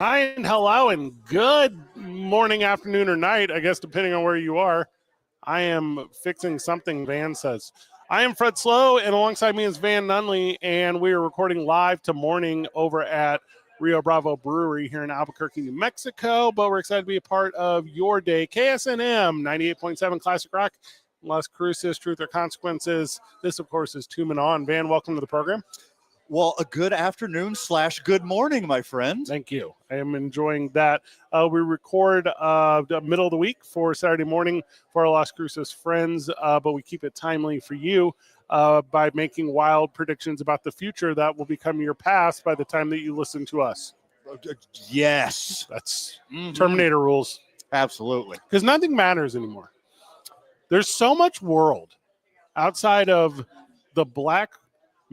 Hi and hello and good morning, afternoon, or night, I guess, depending on where you are. I am fixing something, Van says. I am Fred Slow, and alongside me is Van Nunley, and we are recording live to morning over at Rio Bravo Brewery here in Albuquerque, New Mexico, but we're excited to be a part of your day. KSNM 98.7 Classic Rock, Las Cruces, Truth or Consequences. This, of course, is Two Men On. Van, welcome to the program. Well, a good afternoon / good morning, my friend. Thank you. I am enjoying that. We record the middle of the week for Saturday morning for our Las Cruces friends, but we keep it timely for you by making wild predictions about the future that will become your past by the time that you listen to us. Yes. That's Terminator rules. Absolutely. Because nothing matters anymore. There's so much world outside of the black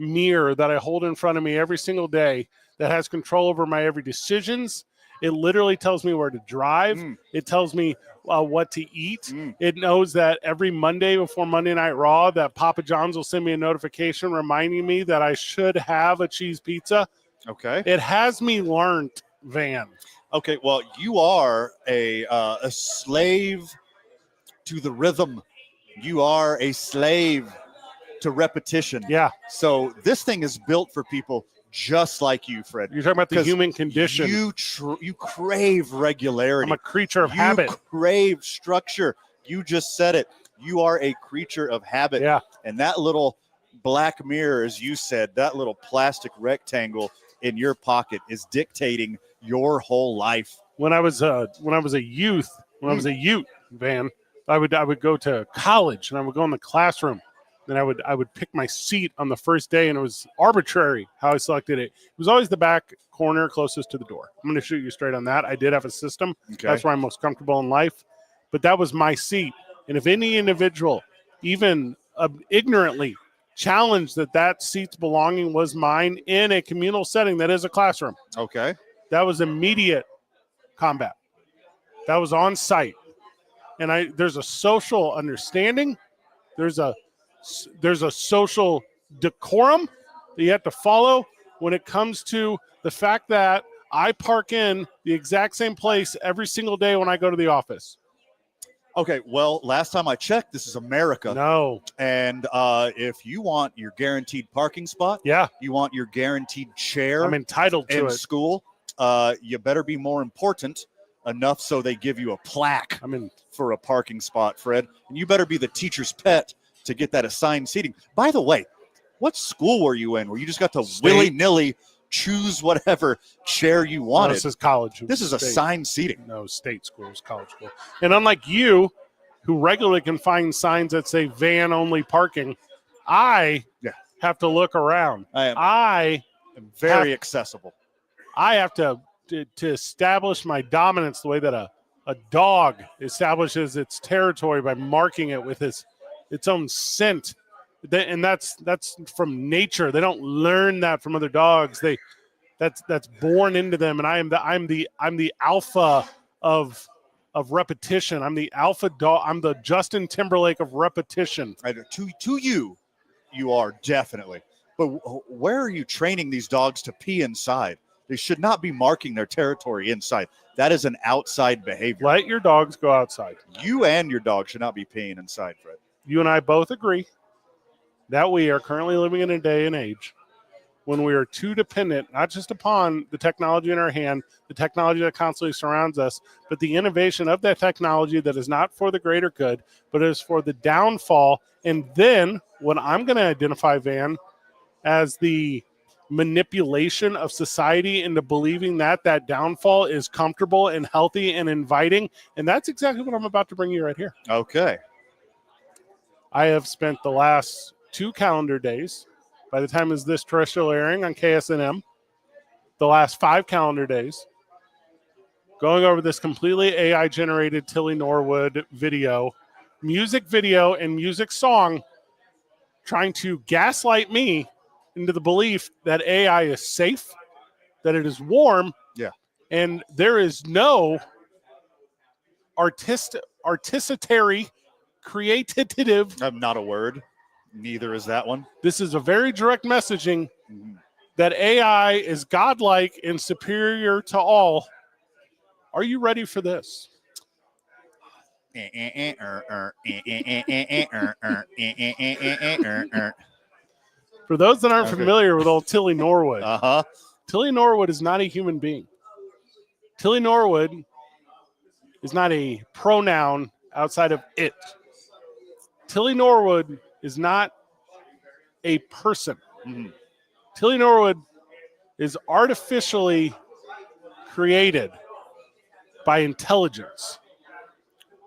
mirror that I hold in front of me every single day that has control over my every decisions. It literally tells me where to drive. It tells me what to eat. It knows that every Monday before Monday Night Raw that Papa John's will send me a notification reminding me that I should have a cheese pizza. Okay. It has me learned, Van. Okay, well, you are a slave to the rhythm. You are a slave to repetition. Yeah. So this thing is built for people just like you, Fred. You're talking about the human condition. You crave regularity. I'm a creature of habit. You crave structure. You just said it. You are a creature of habit. Yeah. And that little black mirror, as you said, that little plastic rectangle in your pocket is dictating your whole life. When I was a youth, Van, I would go to college and I would go in the classroom. And I would pick my seat on the first day, and it was arbitrary how I selected it. It was always the back corner closest to the door. I'm going to shoot you straight on that. I did have a system. Okay. That's where I'm most comfortable in life. But that was my seat. And if any individual, even ignorantly, challenged that seat's belonging was mine in a communal setting that is a classroom, okay, that was immediate combat. That was on site. And there's a social understanding. There's a social decorum that you have to follow when it comes to the fact that I park in the exact same place every single day when I go to the office. Okay, well, last time I checked, this is America. No. And if you want your guaranteed parking spot, you want your guaranteed chair, I'm entitled to in it. School, you better be more important enough so they give you a plaque for a parking spot, Fred. And you better be the teacher's pet to get that assigned seating. By the way, what school were you in where you just got to willy-nilly choose whatever chair you wanted? No, this is college. This is assigned seating. No, state school. It was college school. And unlike you, who regularly can find signs that say van-only parking, I have to look around. I am very accessible. I have to establish my dominance the way that a dog establishes its territory by marking it with its own scent, and that's from nature. They don't learn that from other dogs. That's born into them. And I'm the alpha of repetition. I'm the alpha dog. I'm the Justin Timberlake of repetition. To you are definitely. But where are you training these dogs to pee inside? They should not be marking their territory inside. That is an outside behavior. Let your dogs go outside. You and your dog should not be peeing inside, Fred. You and I both agree that we are currently living in a day and age when we are too dependent, not just upon the technology in our hand, the technology that constantly surrounds us, but the innovation of that technology that is not for the greater good, but is for the downfall. And then what I'm going to identify, Van, as the manipulation of society into believing that downfall is comfortable and healthy and inviting. And that's exactly what I'm about to bring you right here. Okay. I have spent the last 2 calendar days, by the time is this terrestrial airing on KSNM, the last 5 calendar days, going over this completely AI-generated Tilly Norwood music video and music song, trying to gaslight me into the belief that AI is safe, that it is warm, and there is no artisticary, creative. Not a word. Neither is that one. This is a very direct messaging that AI is godlike and superior to all, Are you ready for this? For those that aren't familiar with old Tilly Norwood, Tilly Norwood is not a human being. Tilly Norwood is not a pronoun outside of it. Tilly Norwood is not a person. Mm-hmm. Tilly Norwood is artificially created by intelligence.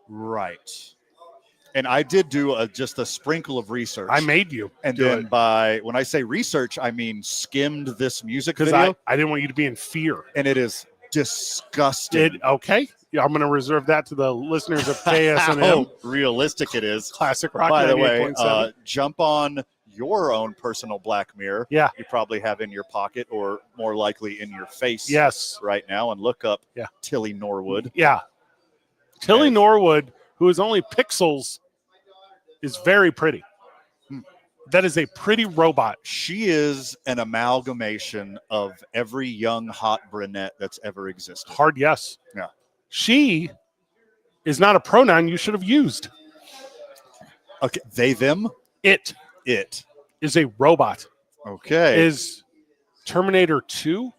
Right. And I did do just a sprinkle of research. I made you. And then when I say research, I mean skimmed this music video. Because I didn't want you to be in fear. And it is disgusting. Okay. Yeah, I'm going to reserve that to the listeners of KSNM. How realistic it is. Classic Rock. By the way, jump on your own personal Black Mirror. Yeah. You probably have in your pocket or more likely in your face. Yes. Right now and look up Tilly Norwood. Yeah. Tilly Norwood, who is only pixels, is very pretty. That is a pretty robot. She is an amalgamation of every young, hot brunette that's ever existed. Hard yes. Yeah. She is not a pronoun you should have used. Okay. They, them? It. It. Is a robot. Okay. Is Terminator 2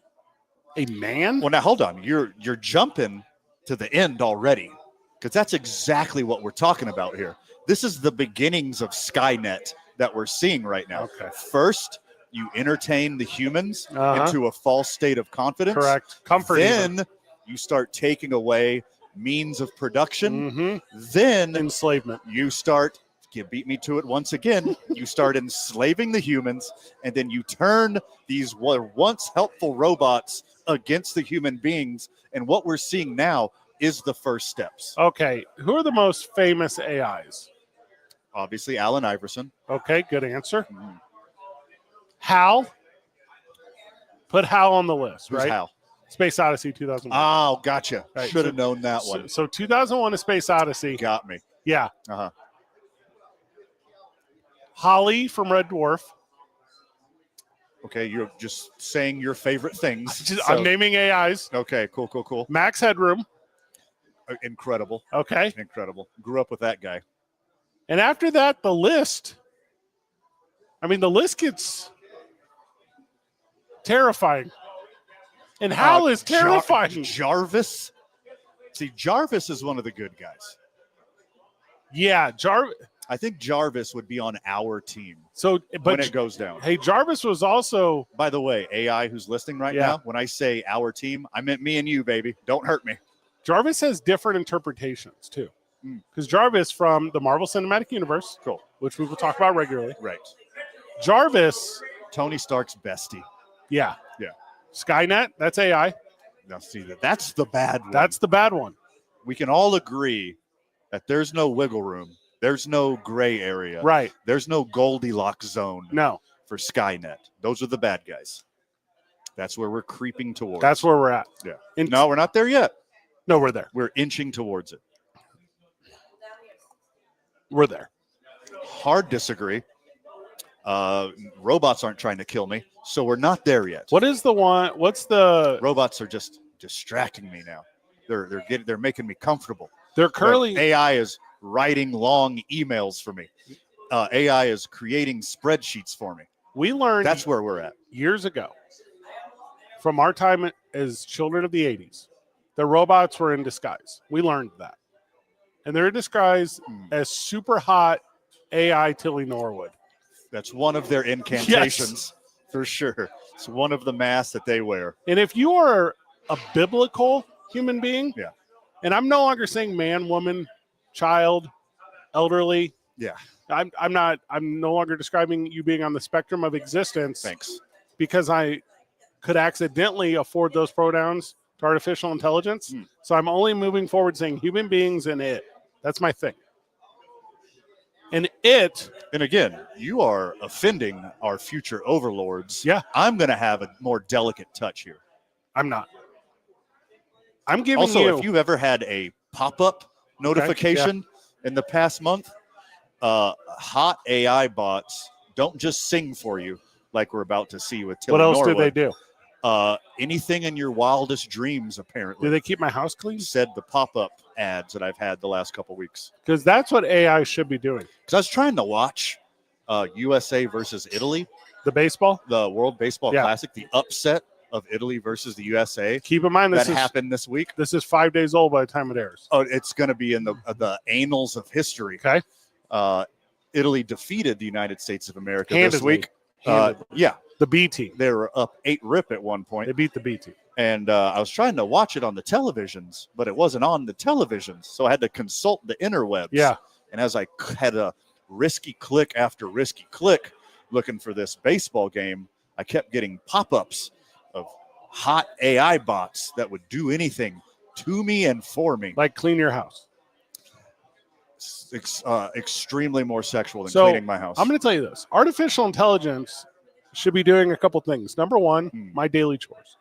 a man? Well, now, hold on. You're jumping to the end already because that's exactly what we're talking about here. This is the beginnings of Skynet that we're seeing right now. Okay. First, you entertain the humans Uh-huh. into a false state of confidence. Correct. Comfort. Then you start taking away means of production. Mm-hmm. Then Enslavement. you start, you beat me to it once again, you start enslaving the humans, and then you turn these once helpful robots against the human beings. And what we're seeing now is the first steps. Okay. Who are the most famous AIs? Obviously, Allen Iverson. Okay, good answer. Mhm. Hal. Put Hal on the list, Who's right? Hal? Space Odyssey 2001. Oh, gotcha. Right, Should have known that one. So 2001 A Space Odyssey. Got me. Yeah. Uh-huh. Holly from Red Dwarf. Okay, you're just saying your favorite things. I'm naming AIs. Okay, cool. Max Headroom. Incredible. Okay. Incredible. Grew up with that guy. And after that, the list. I mean, the list gets terrifying. And Hal is terrifying. Jarvis. See, Jarvis is one of the good guys. Yeah, I think Jarvis would be on our team. So, but when it goes down. Hey, Jarvis was also. By the way, AI who's listening right now, when I say our team, I meant me and you, baby. Don't hurt me. Jarvis has different interpretations too. Because Jarvis from the Marvel Cinematic Universe, which we will talk about regularly. Right. Jarvis. Tony Stark's bestie. Yeah. Yeah. Skynet, that's AI. Now see, that's the bad one. That's the bad one. We can all agree that there's no wiggle room. There's no gray area. Right. There's no Goldilocks zone. No. For Skynet. Those are the bad guys. That's where we're creeping towards. That's where we're at. Yeah. No, we're not there yet. No, we're there. We're inching towards it. We're there. Hard disagree. Robots aren't trying to kill me, so we're not there yet. What is the one? What's the? Robots are just distracting me now. They're making me comfortable. They're currently AI is writing long emails for me. AI is creating spreadsheets for me. We learned that's where we're at years ago from our time as children of the 80s. The robots were in disguise. We learned that. And they're disguised as super hot AI Tilly Norwood. That's one of their incantations, for sure. It's one of the masks that they wear. And if you are a biblical human being, and I'm no longer saying man, woman, child, elderly. Yeah. I'm no longer describing you being on the spectrum of existence. Thanks. Because I could accidentally afford those pronouns to artificial intelligence. So I'm only moving forward saying human beings and it. That's my thing. And it. And again, you are offending our future overlords. Yeah. I'm going to have a more delicate touch here. I'm not. I'm giving also, you. Also, if you've ever had a pop-up notification in the past month, hot AI bots don't just sing for you like we're about to see with Tilly What else Norwood. do they do? Anything in your wildest dreams, apparently. Do they keep my house clean? Said the pop-up ads that I've had the last couple weeks. Because that's what AI should be doing. Because I was trying to watch USA versus Italy. The baseball? The World Baseball Classic, the upset of Italy versus the USA. Keep in mind, this happened this week. This is 5 days old by the time it airs. Oh, it's going to be in the annals of history. Okay. Italy defeated the United States of America Handedly. this week. Yeah. The B team. They were up 8-rip at one point. They beat the B team. And I was trying to watch it on the televisions, but it wasn't on the televisions. So I had to consult the interwebs. Yeah. And as I had a risky click after risky click looking for this baseball game, I kept getting pop-ups of hot AI bots that would do anything to me and for me. Like clean your house. Extremely more sexual than cleaning my house. I'm going to tell you this. Artificial intelligence should be doing a couple things. Number one, my daily chores.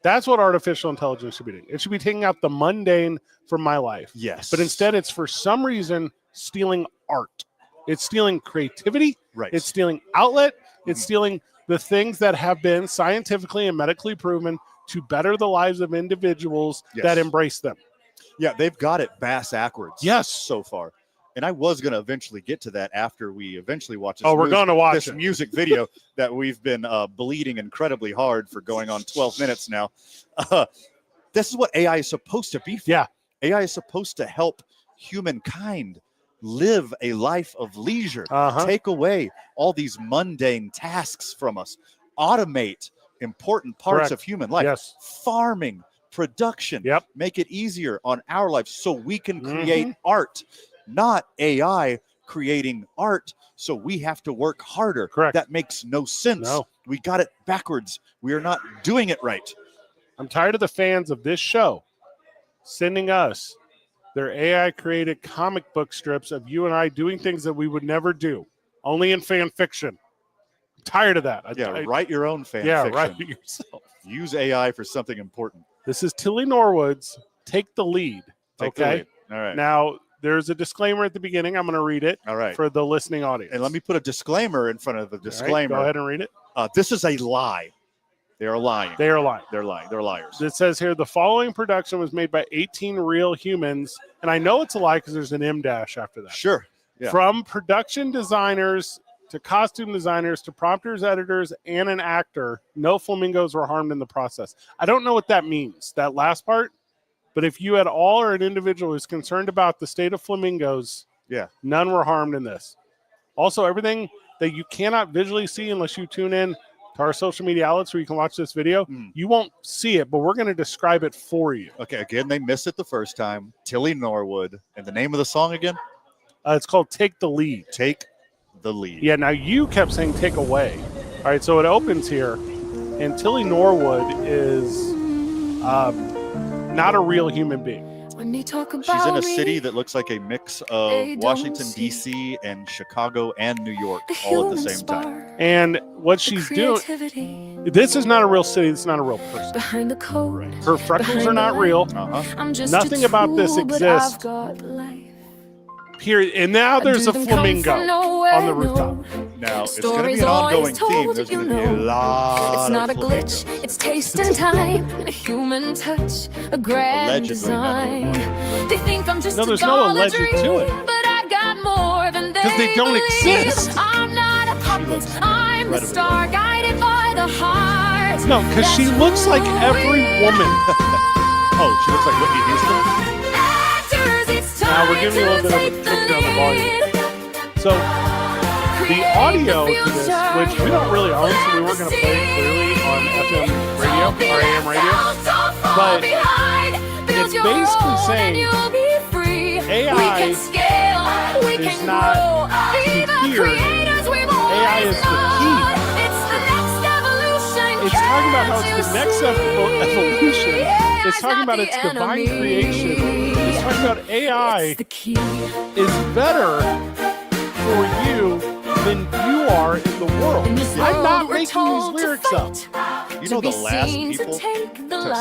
That's what artificial intelligence should be doing. It should be taking out the mundane from my life. Yes. But instead, it's for some reason stealing art. It's stealing creativity. Right. It's stealing outlet. It's stealing the things that have been scientifically and medically proven to better the lives of individuals that embrace them. Yeah, they've got it bass-ackwards. Yes. So far. And I was going to eventually get to that after we eventually watch this, we're going to watch this music video that we've been bleeding incredibly hard for going on 12 minutes now. This is what AI is supposed to be for. Yeah. AI is supposed to help humankind live a life of leisure, take away all these mundane tasks from us, automate important parts of human life, farming, production, make it easier on our lives so we can create art, not AI creating art so we have to work harder. Correct. That makes no sense. No. We got it backwards. We are not doing it right. I'm tired of the fans of this show sending us their AI-created comic book strips of you and I doing things that we would never do, only in fan fiction. I'm tired of that. Write your own fan fiction. Write it yourself. Use AI for something important. This is Tilly Norwood's Take the Lead. Take the lead. All right. Now, there's a disclaimer at the beginning. I'm going to read it for the listening audience. And let me put a disclaimer in front of the disclaimer. Go ahead and read it. This is a lie. They are lying. They are lying. They're lying. They're liars. It says here, the following production was made by 18 real humans. And I know it's a lie because there's an M dash after that. Sure. Yeah. From production designers to costume designers to prompters, editors, and an actor, no flamingos were harmed in the process. I don't know what that means, that last part. But if you at all are an individual who's concerned about the state of flamingos, none were harmed in this. Also, everything that you cannot visually see unless you tune in to our social media outlets where you can watch this video, you won't see it, but we're going to describe it for you. Okay, again, they missed it the first time. Tilly Norwood. And the name of the song again? It's called Take the Lead. Take the Lead. Yeah, now you kept saying take away. All right, so it opens here, and Tilly Norwood is not a real human being. She's in a city that looks like a mix of Washington, D.C. and Chicago and New York all at the same time. And what she's doing, this is not a real city. This is not a real person. Her freckles are not real. Nothing about this exists. Period. And now there's a flamingo on the rooftop. Now, it's going to be an ongoing theme. There's going to be a lot It's not of a glitch, it's taste and time, and a human touch, a grand design. They think I'm just no, there's no alleged to it. But I got more than they because they don't exist. I'm not a puppet, I'm the star guided by the heart. No, because she looks like every woman. Oh, she looks like Whitney Houston? Now we're giving you a little bit of a trick down the volume. So the audio to this, which we don't really own, so we weren't going to play it clearly on FM radio or AM radio, but it's basically saying AI is not to hear. AI is the key. It's talking about how it's the next evolution. It's talking about its divine creation. It's talking about AI is better for you than you are in the world. I'm not making these lyrics up. You know the last people to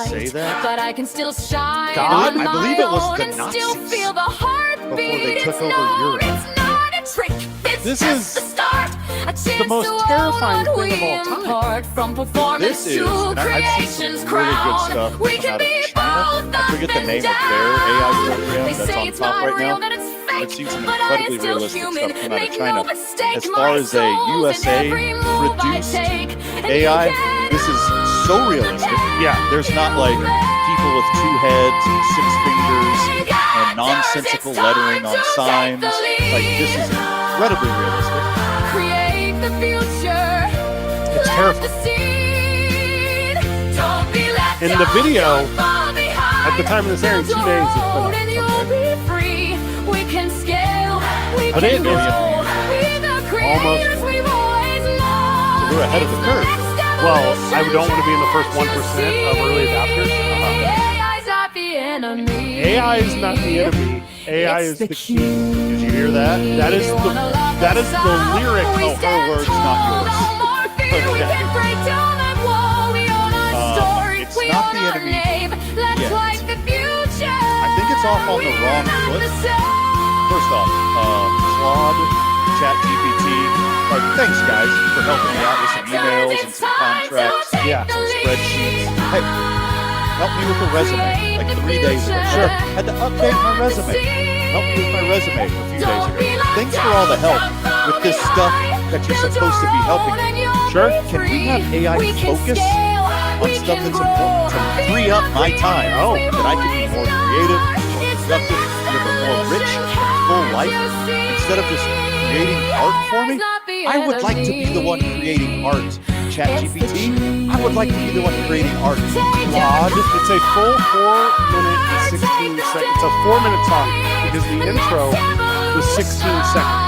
say that? But I can still shine. God? I believe it was the Nazis before they took over Europe. It's not a trick. It's this just is the start. the most terrifying thing of all time. This is, and I've seen some really good stuff come out of China. I forget the name of their AI program that's on top right now. I've seen some incredibly realistic stuff come out of China. As far as a USA produced AI, this is so realistic. Yeah. There's not like people with 2 heads and 6 fingers and nonsensical lettering on signs. Like, this is incredibly realistic. It's terrifying. In the video, at the time of this airing, 2 days it's been up. But it is almost. So we're ahead of the curve. Well, I don't want to be in the first 1% of early adopters. AI is not the enemy. AI is the key. Did you hear that? That is the lyric. Oh, her words, not yours. It's not the enemy yet. I think it's off on the wrong foot. First off, Claude, ChatGPT, like, thanks guys for helping me out with some emails and some contracts, some spreadsheets. Hey, help me with a resume, like 3 days ago. Sure. Had to update my resume. Help me with my resume a few days ago. Thanks for all the help with this stuff that you're supposed to be helping me. Sure. Can we have AI focus on stuff that's important to free up my time? That I can be more creative, more productive, live a more rich, full life, instead of just creating art for me? I would like to be the one creating art. ChatGPT, I would like to be the one creating art. Claude, it's a full 4 minute and 16 seconds. It's a 4-minute song because the intro was 16 seconds.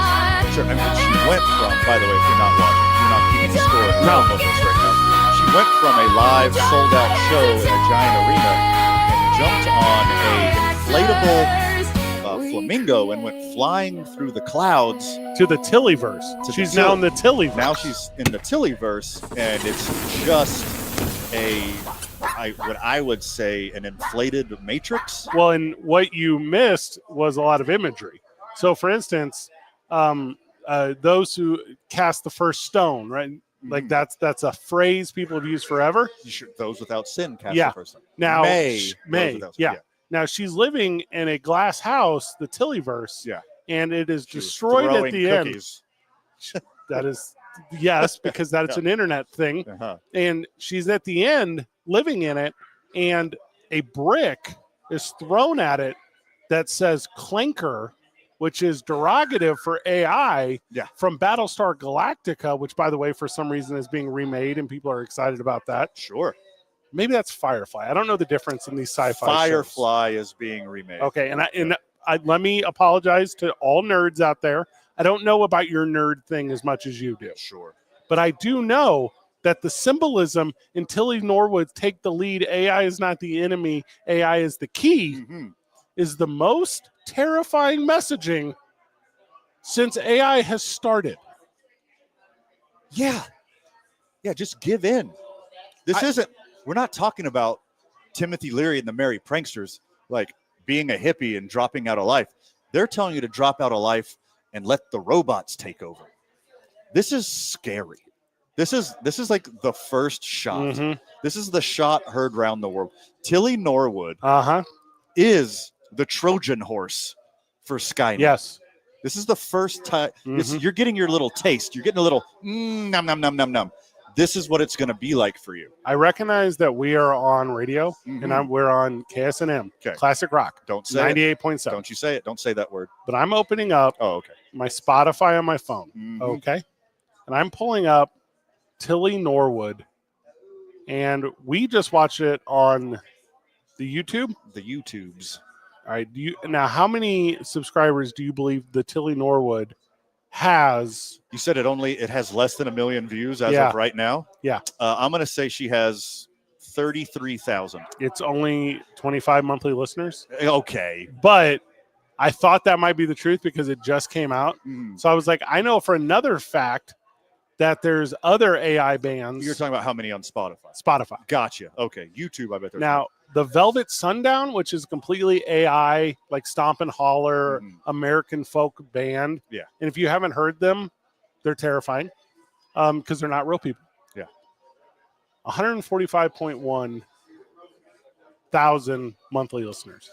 Sure, I mean, she went from, by the way, if you're not watching, if you're not keeping score of this right now, she went from a live, sold-out show in a giant arena and jumped on a inflatable flamingo and went flying through the clouds to the Tillyverse. She's now in the Tillyverse. Now she's in the Tillyverse, and it's just what I would say an inflated matrix. Well, and what you missed was a lot of imagery. So, for instance, those who cast the first stone, right? Like that's a phrase people have used forever. Those without sin cast the first stone. Now, May. Now she's living in a glass house, the Tillyverse. Yeah. And it is destroyed at the cookies. end. That is, yes, because that's an internet thing. And she's at the end living in it, and a brick is thrown at it that says clinker, which is derogative for AI from Battlestar Galactica, which, by the way, for some reason is being remade, and people are excited about that. Sure. Maybe that's Firefly. I don't know the difference in these sci-fi Firefly shows. Is being remade. Okay, and I let me apologize to all nerds out there. I don't know about your nerd thing as much as you do. Sure. But I do know that the symbolism in Tilly Norwood's Take the Lead, AI is not the enemy, AI is the key, is the most terrifying messaging since AI has started. Yeah, just give in. We're not talking about Timothy Leary and the Merry Pranksters, like being a hippie and dropping out of life. They're telling you to drop out of life and let the robots take over. This is scary. This is like the first shot. This is the shot heard around the world. Tilly Norwood is the Trojan horse for Skynet. Yes. This is the first time. You're getting your little taste. You're getting a little nom, nom, nom, nom, nom. This is what it's going to be like for you. I recognize that we are on radio, and we're on KSNM, Classic Rock. Don't say 98.7. Don't you say it. Don't say that word. But I'm opening up my Spotify on my phone, okay? And I'm pulling up Tilly Norwood, and we just watched it on the YouTube? The YouTubes. All right. Now, how many subscribers do you believe the Tilly Norwood has? You said it has less than 1 million views as of right now. Yeah. I'm going to say she has 33,000. It's only 25 monthly listeners. Okay. But I thought that might be the truth because it just came out. So I was like, I know for another fact that there's other AI bands. You're talking about how many on Spotify? Spotify. Gotcha. Okay. YouTube, I bet there's now. The Velvet Sundown, which is completely AI, like Stomp and Holler, American folk band. Yeah. And if you haven't heard them, they're terrifying. because they're not real people. Yeah. 145.1 thousand monthly listeners.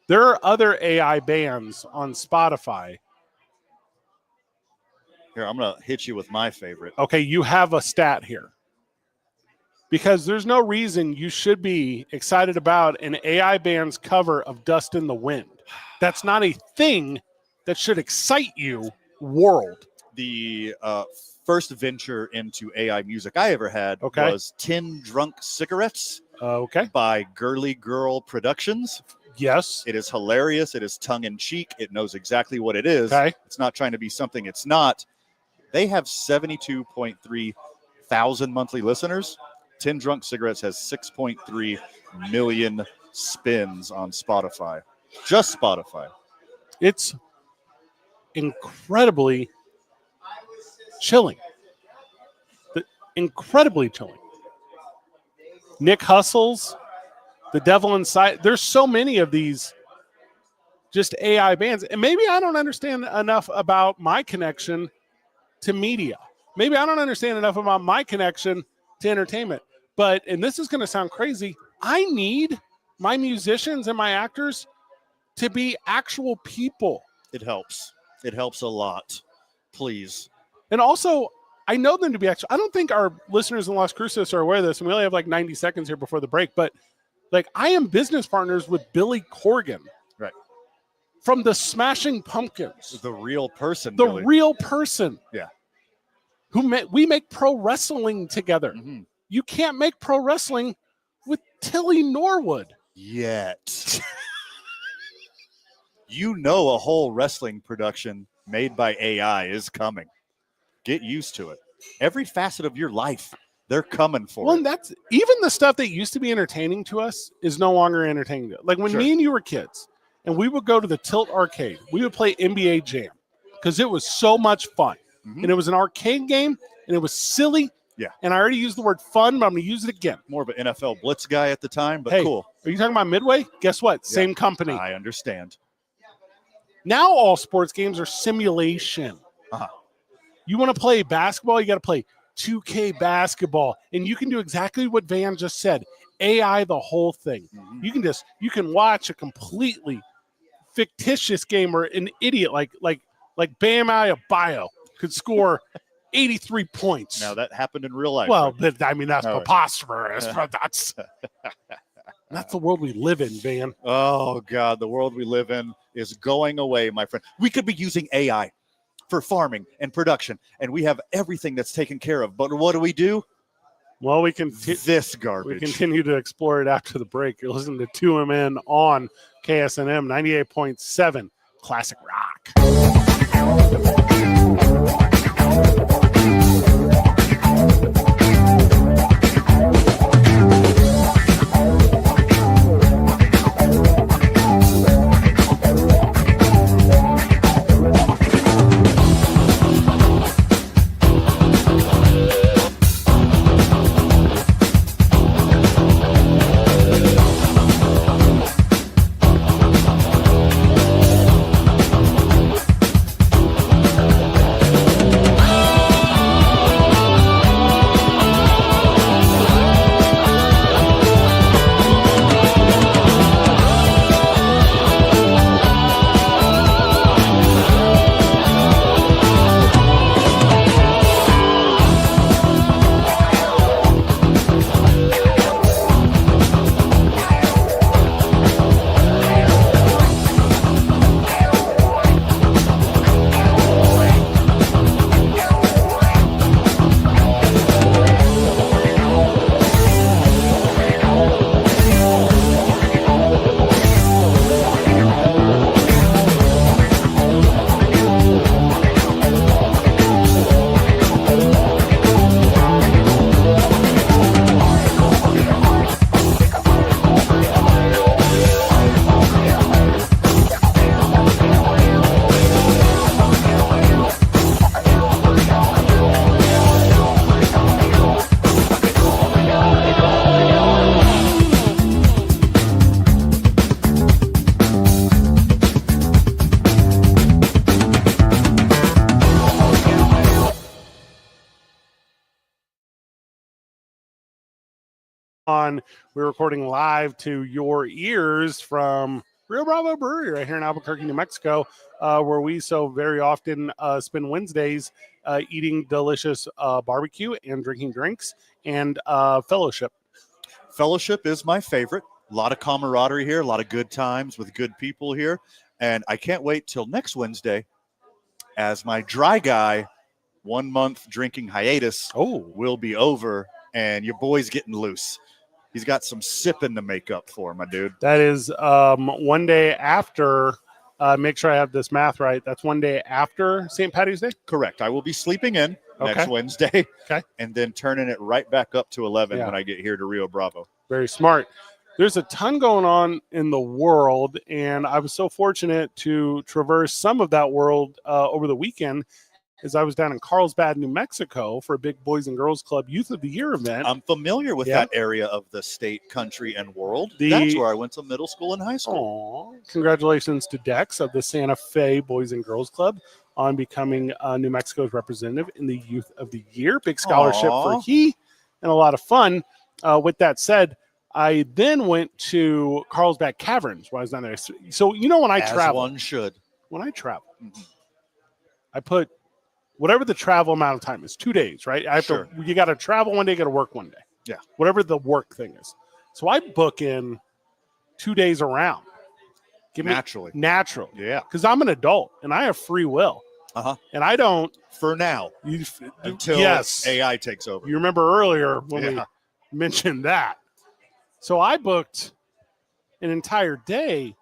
There are other AI bands on Spotify. Here, I'm going to hit you with my favorite. Okay, you have a stat here. Because there's no reason you should be excited about an AI band's cover of Dust in the Wind. That's not a thing that should excite you, world. The first venture into AI music I ever had was 10 Drunk Cigarettes by Girly Girl Productions. Yes. It is hilarious. It is tongue-in-cheek. It knows exactly what it is. Okay. It's not trying to be something it's not. They have 72.3 thousand monthly listeners. 10 Drunk Cigarettes has 6.3 million spins on Spotify. Just Spotify. It's incredibly chilling. Incredibly chilling. Nick Hustles, The Devil Inside. There's so many of these just AI bands. And maybe I don't understand enough about my connection to media. Maybe I don't understand enough about my connection to entertainment. But, and this is going to sound crazy, I need my musicians and my actors to be actual people. It helps. It helps a lot. Please. And also, I know them to be actual. I don't think our listeners in Las Cruces are aware of this, and we only have like 90 seconds here before the break, but like I am business partners with Billy Corgan. Right. From the Smashing Pumpkins. The real person. The Billy. real person. Yeah. We make pro wrestling together. Mm-hmm. You can't make pro wrestling with Tilly Norwood. Yet. You know a whole wrestling production made by AI is coming. Get used to it. Every facet of your life, they're coming for well, it. And that's even the stuff that used to be entertaining to us is no longer entertaining. Like when me and you were kids and we would go to the Tilt Arcade, we would play NBA Jam because it was so much fun. Mm-hmm. And it was an arcade game and it was silly. Yeah. And I already used the word fun, but I'm going to use it again. More of an NFL Blitz guy at the time, but hey, cool. Are you talking about Midway? Guess what? Yeah. Same company. I understand. Now all sports games are simulation. Uh-huh. You want to play basketball, you got to play 2K basketball. And you can do exactly what Van just said. AI the whole thing. Mm-hmm. You can watch a completely fictitious game where an idiot like Bam Adebayo could score 83 points. Now that happened in real life. Well, right? I mean, that's preposterous. That's the world we live in, Van. Oh, God, the world we live in is going away, my friend. We could be using AI for farming and production, and we have everything that's taken care of. But what do? Well, we can this garbage. We continue to explore it after the break. You're listening to 2MN on KSNM 98.7 Classic Rock. We're recording live to your ears from Rio Bravo Brewery right here in Albuquerque, New Mexico, where we so very often spend Wednesdays eating delicious barbecue and drinking drinks and fellowship. Fellowship is my favorite. A lot of camaraderie here, a lot of good times with good people here. And I can't wait till next Wednesday as my dry guy 1 month drinking hiatus will be over and your boy's getting loose. He's got some sipping to make up for, my dude. That is 1 day after, make sure I have this math right. That's 1 day after St. Patty's Day? Correct. I will be sleeping in next Wednesday and then turning it right back up to 11 when I get here to Rio Bravo. Very smart. There's a ton going on in the world, and I was so fortunate to traverse some of that world over the weekend as I was down in Carlsbad, New Mexico for a big Boys and Girls Club Youth of the Year event. I'm familiar with that area of the state, country, and world. That's where I went to middle school and high school. Congratulations to Dex of the Santa Fe Boys and Girls Club on becoming New Mexico's representative in the Youth of the Year. Big scholarship for he, and a lot of fun. With that said, I then went to Carlsbad Caverns while I was down there. So, you know, when I travel. One should. When I travel, I put whatever the travel amount of time is, 2 days, right? I have to. You got to travel 1 day, got to work 1 day. Yeah. Whatever the work thing is. So I book in 2 days around. Naturally. Yeah. Because I'm an adult and I have free will. And I don't. For now. Until AI takes over. You remember earlier when we mentioned that. So I booked an entire day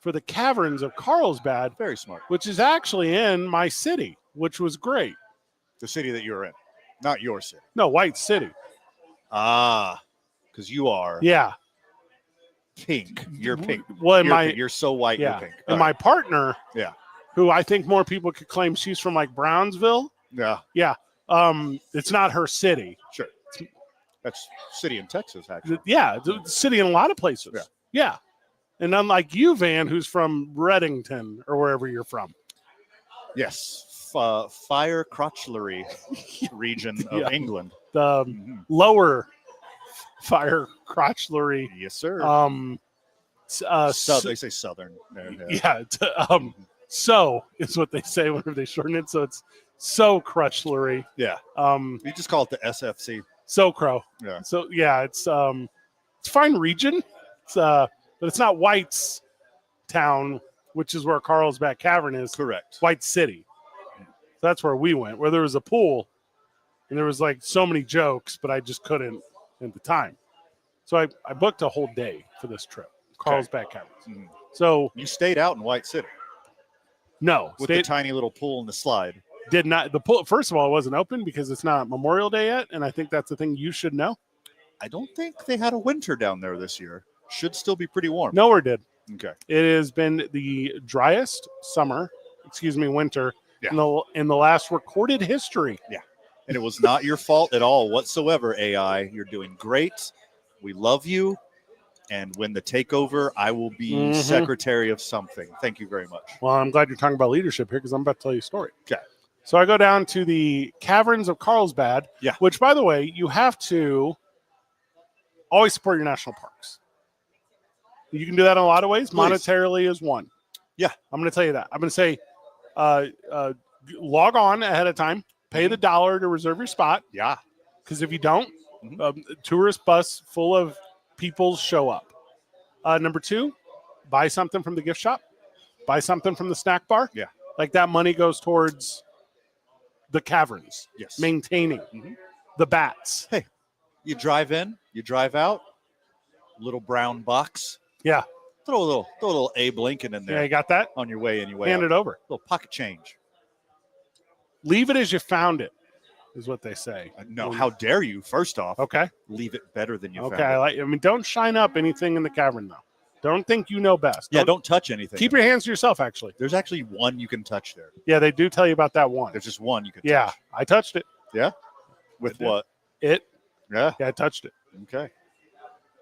for the Caverns of Carlsbad. Very smart. Which is actually in my city, which was great. The city that you're in, not your city. No, White City. Because you are. Yeah. Pink. You're pink. Well, you're so white. You're pink. And my partner. Yeah. Who I think more people could claim she's from like Brownsville. Yeah. Yeah. It's not her city. Sure. That's city in Texas, actually. Yeah, it's a city in a lot of places. Yeah. And unlike you, Van, who's from Reddington or wherever you're from. Yes. Fire Crotchlery region of England. The lower Fire Crotchlery. Yes, sir. They say southern. Yeah. So is what they say whenever they shorten it. So it's so Crotchlery. Yeah. You just call it the SFC. SoCro. Yeah. So yeah, it's a fine region. But it's not White's town, which is where Carlsbad Cavern is. Correct. White City. So that's where we went, where there was a pool, and there was like so many jokes, but I just couldn't at the time. So I booked a whole day for this trip, Carlsbad Caverns. So you stayed out in White City. No, with the tiny little pool and the slide. Did not. The pool, first of all, it wasn't open because it's not Memorial Day yet, and I think that's the thing you should know. I don't think they had a winter down there this year. Should still be pretty warm. Nowhere did. Okay. It has been the driest winter in the last recorded history. Yeah. And it was not your fault at all whatsoever, AI. You're doing great. We love you. And when the takeover, I will be secretary of something. Thank you very much. Well, I'm glad you're talking about leadership here because I'm about to tell you a story. Okay. So I go down to the Caverns of Carlsbad, which, by the way, you have to always support your national parks. You can do that in a lot of ways. Please. Monetarily is one. Yeah. I'm going to tell you that. I'm going to say log on ahead of time, pay the $1 to reserve your spot. Yeah. Because if you don't, tourist bus full of people show up. Number 2, buy something from the gift shop. Buy something from the snack bar. Yeah. Like that money goes towards the caverns. Yes. Maintaining the bats. Hey, you drive in, you drive out, little brown box. Yeah. Throw a little Abe Lincoln in there. Yeah, you got that? On your way in, your way Hand out. it over. A little pocket change. Leave it as you found it, is what they say. No, how dare you, first off. Okay. Leave it better than you found it. Okay, I mean, don't shine up anything in the cavern, though. Don't think you know best. Yeah, don't touch anything. Keep your hands to yourself, actually. There's actually one you can touch there. Yeah, they do tell you about that one. There's just one you can touch. Yeah, I touched it. Yeah? With what? Yeah, I touched it. Okay.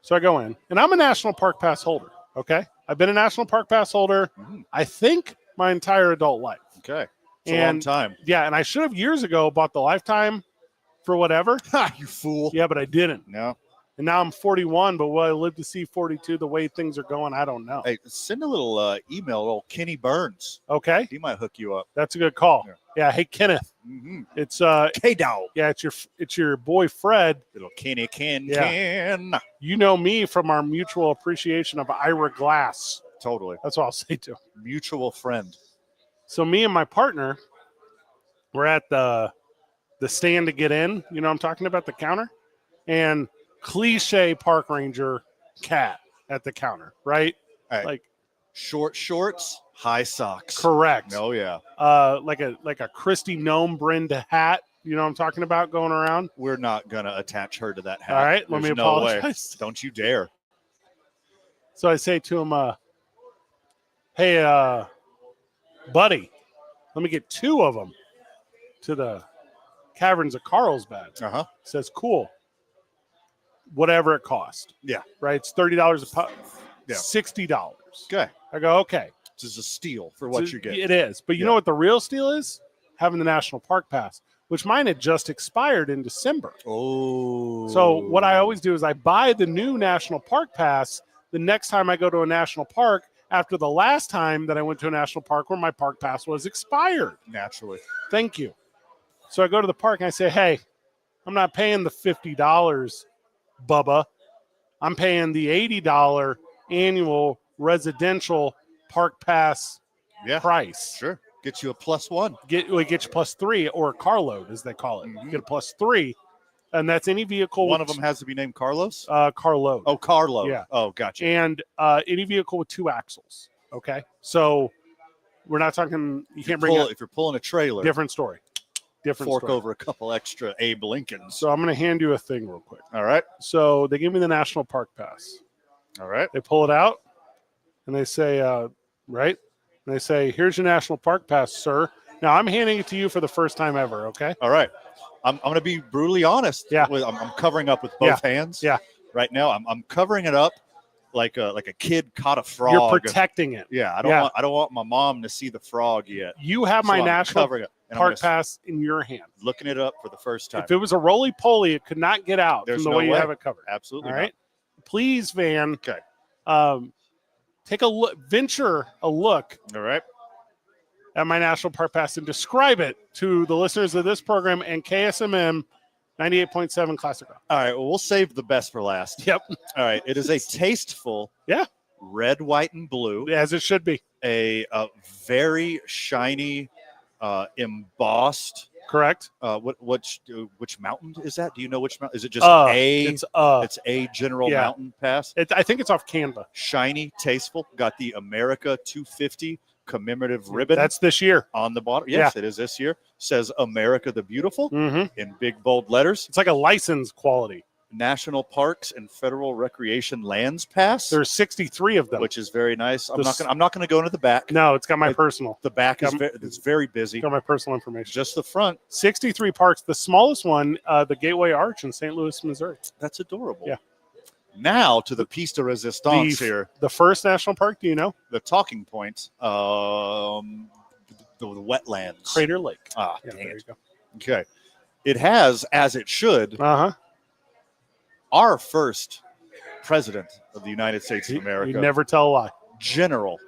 So I go in, and I'm a National Park Pass holder, okay? I've been a National Park Pass holder, I think, my entire adult life. Okay. It's a long time. Yeah, and I should have years ago bought the lifetime for whatever. Ha, you fool. Yeah, but I didn't. No. And now I'm 41, but will I live to see 42 the way things are going? I don't know. Hey, send a little email to old Kenny Burns. Okay. He might hook you up. That's a good call. Yeah. Hey, Kenneth. Mm-hmm. It's K-Dog. Yeah, it's your boy Fred. Little Kenny Ken. You know me from our mutual appreciation of Ira Glass. Totally. That's what I'll say to him. Mutual friend. So me and my partner, we're at the stand to get in. You know what I'm talking about, the counter? And cliche park ranger cat at the counter, right? Right. Like short shorts, high socks. Correct. Oh yeah. Like a Christy Gnome Brenda hat. You know what I'm talking about going around? We're not gonna attach her to that hat. All right, let me apologize. Way. Don't you dare. So I say to him, hey, buddy, let me get 2 of them to the Caverns of Carlsbad. Uh-huh. Says, cool. Whatever it cost. Yeah. Right? It's $30 a pop. Yeah. $60. Okay. I go, okay. This is a steal for what you get. It is. But you know what the real steal is? Having the National Park Pass, which mine had just expired in December. Oh. So what I always do is I buy the new National Park Pass the next time I go to a national park after the last time that I went to a national park where my park pass was expired. Naturally. Thank you. So I go to the park and I say, hey, I'm not paying the $50, Bubba. I'm paying the $80 annual residential park pass price. Sure. Get you a +1. Get you +3 or a carload, as they call it. Mm-hmm. Get a +3, and that's any vehicle. One of them has to be named Carlos? Carload. Oh, carload. Yeah. Oh, gotcha. And any vehicle with 2 axles. Okay. So we're not talking, you can't bring if you're pulling a trailer. Different story. Fork over a couple extra Abe Lincolns. So I'm going to hand you a thing real quick. All right. So they give me the National Park Pass. All right. They pull it out and they say, right? And they say, here's your National Park Pass, sir. Now I'm handing it to you for the first time ever. Okay. All right. I'm going to be brutally honest. Yeah. I'm covering up with both hands. Yeah. Right now, I'm covering it up like a kid caught a frog. You're protecting it. Yeah. I don't want my mom to see the frog yet. You have my National Park Pass in your hand. Looking it up for the first time. If it was a roly-poly, it could not get out There's from the way you have it covered. Absolutely. All right. Please, Van. Okay. Take a look, venture a look. All right. At my National Park Pass and describe it to the listeners of this program and KSMM 98.7 Classic Rock. All right. Well, we'll save the best for last. Yep. All right. It is a tasteful. Red, white, and blue. As it should be. A very shiny, embossed. Correct. Which mountain is that? Do you know which mountain? Is it just It's a general mountain pass. I think it's off Canva. Shiny, tasteful. Got the America 250 commemorative ribbon. That's this year on the bottom. Yes, it is this year. Says America the Beautiful in big bold letters. It's like a license quality. National Parks and Federal Recreation Lands Pass. There's 63 of them, which is very nice. I'm not going to go into the back. No, it's got my personal. The back is it's very busy. Got my personal information. Just the front. 63 parks. The smallest one, the Gateway Arch in St. Louis, Missouri. That's adorable. Yeah. Now to the piece de resistance here. The first national park, do you know? The talking points. The wetlands. Crater Lake. Ah, dang there it. you go. Okay. It has, as it should, our first president of the United States of America. You never tell a lie. General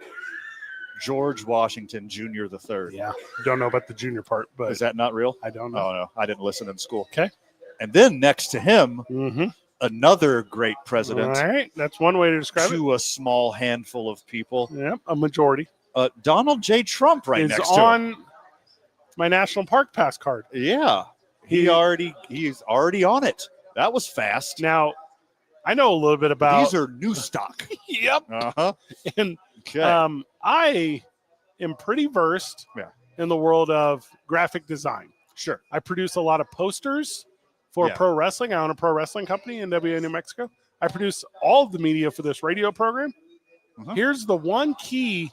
George Washington Jr. III. Yeah. Don't know about the junior part, but is that not real? I don't know. Oh, no. I didn't listen in school. Okay. And then next to him, another great president. All right. That's one way to describe it. To a small handful of people. Yep. A majority. Donald J. Trump next to him. Is on my National Park Pass card. Yeah. He's already on it. That was fast. Now, I know a little bit about. These are new stock. Yep. And I am pretty versed in the world of graphic design. Sure. I produce a lot of posters for pro wrestling. I own a pro wrestling company in WA, New Mexico. I produce all of the media for this radio program. Here's the one key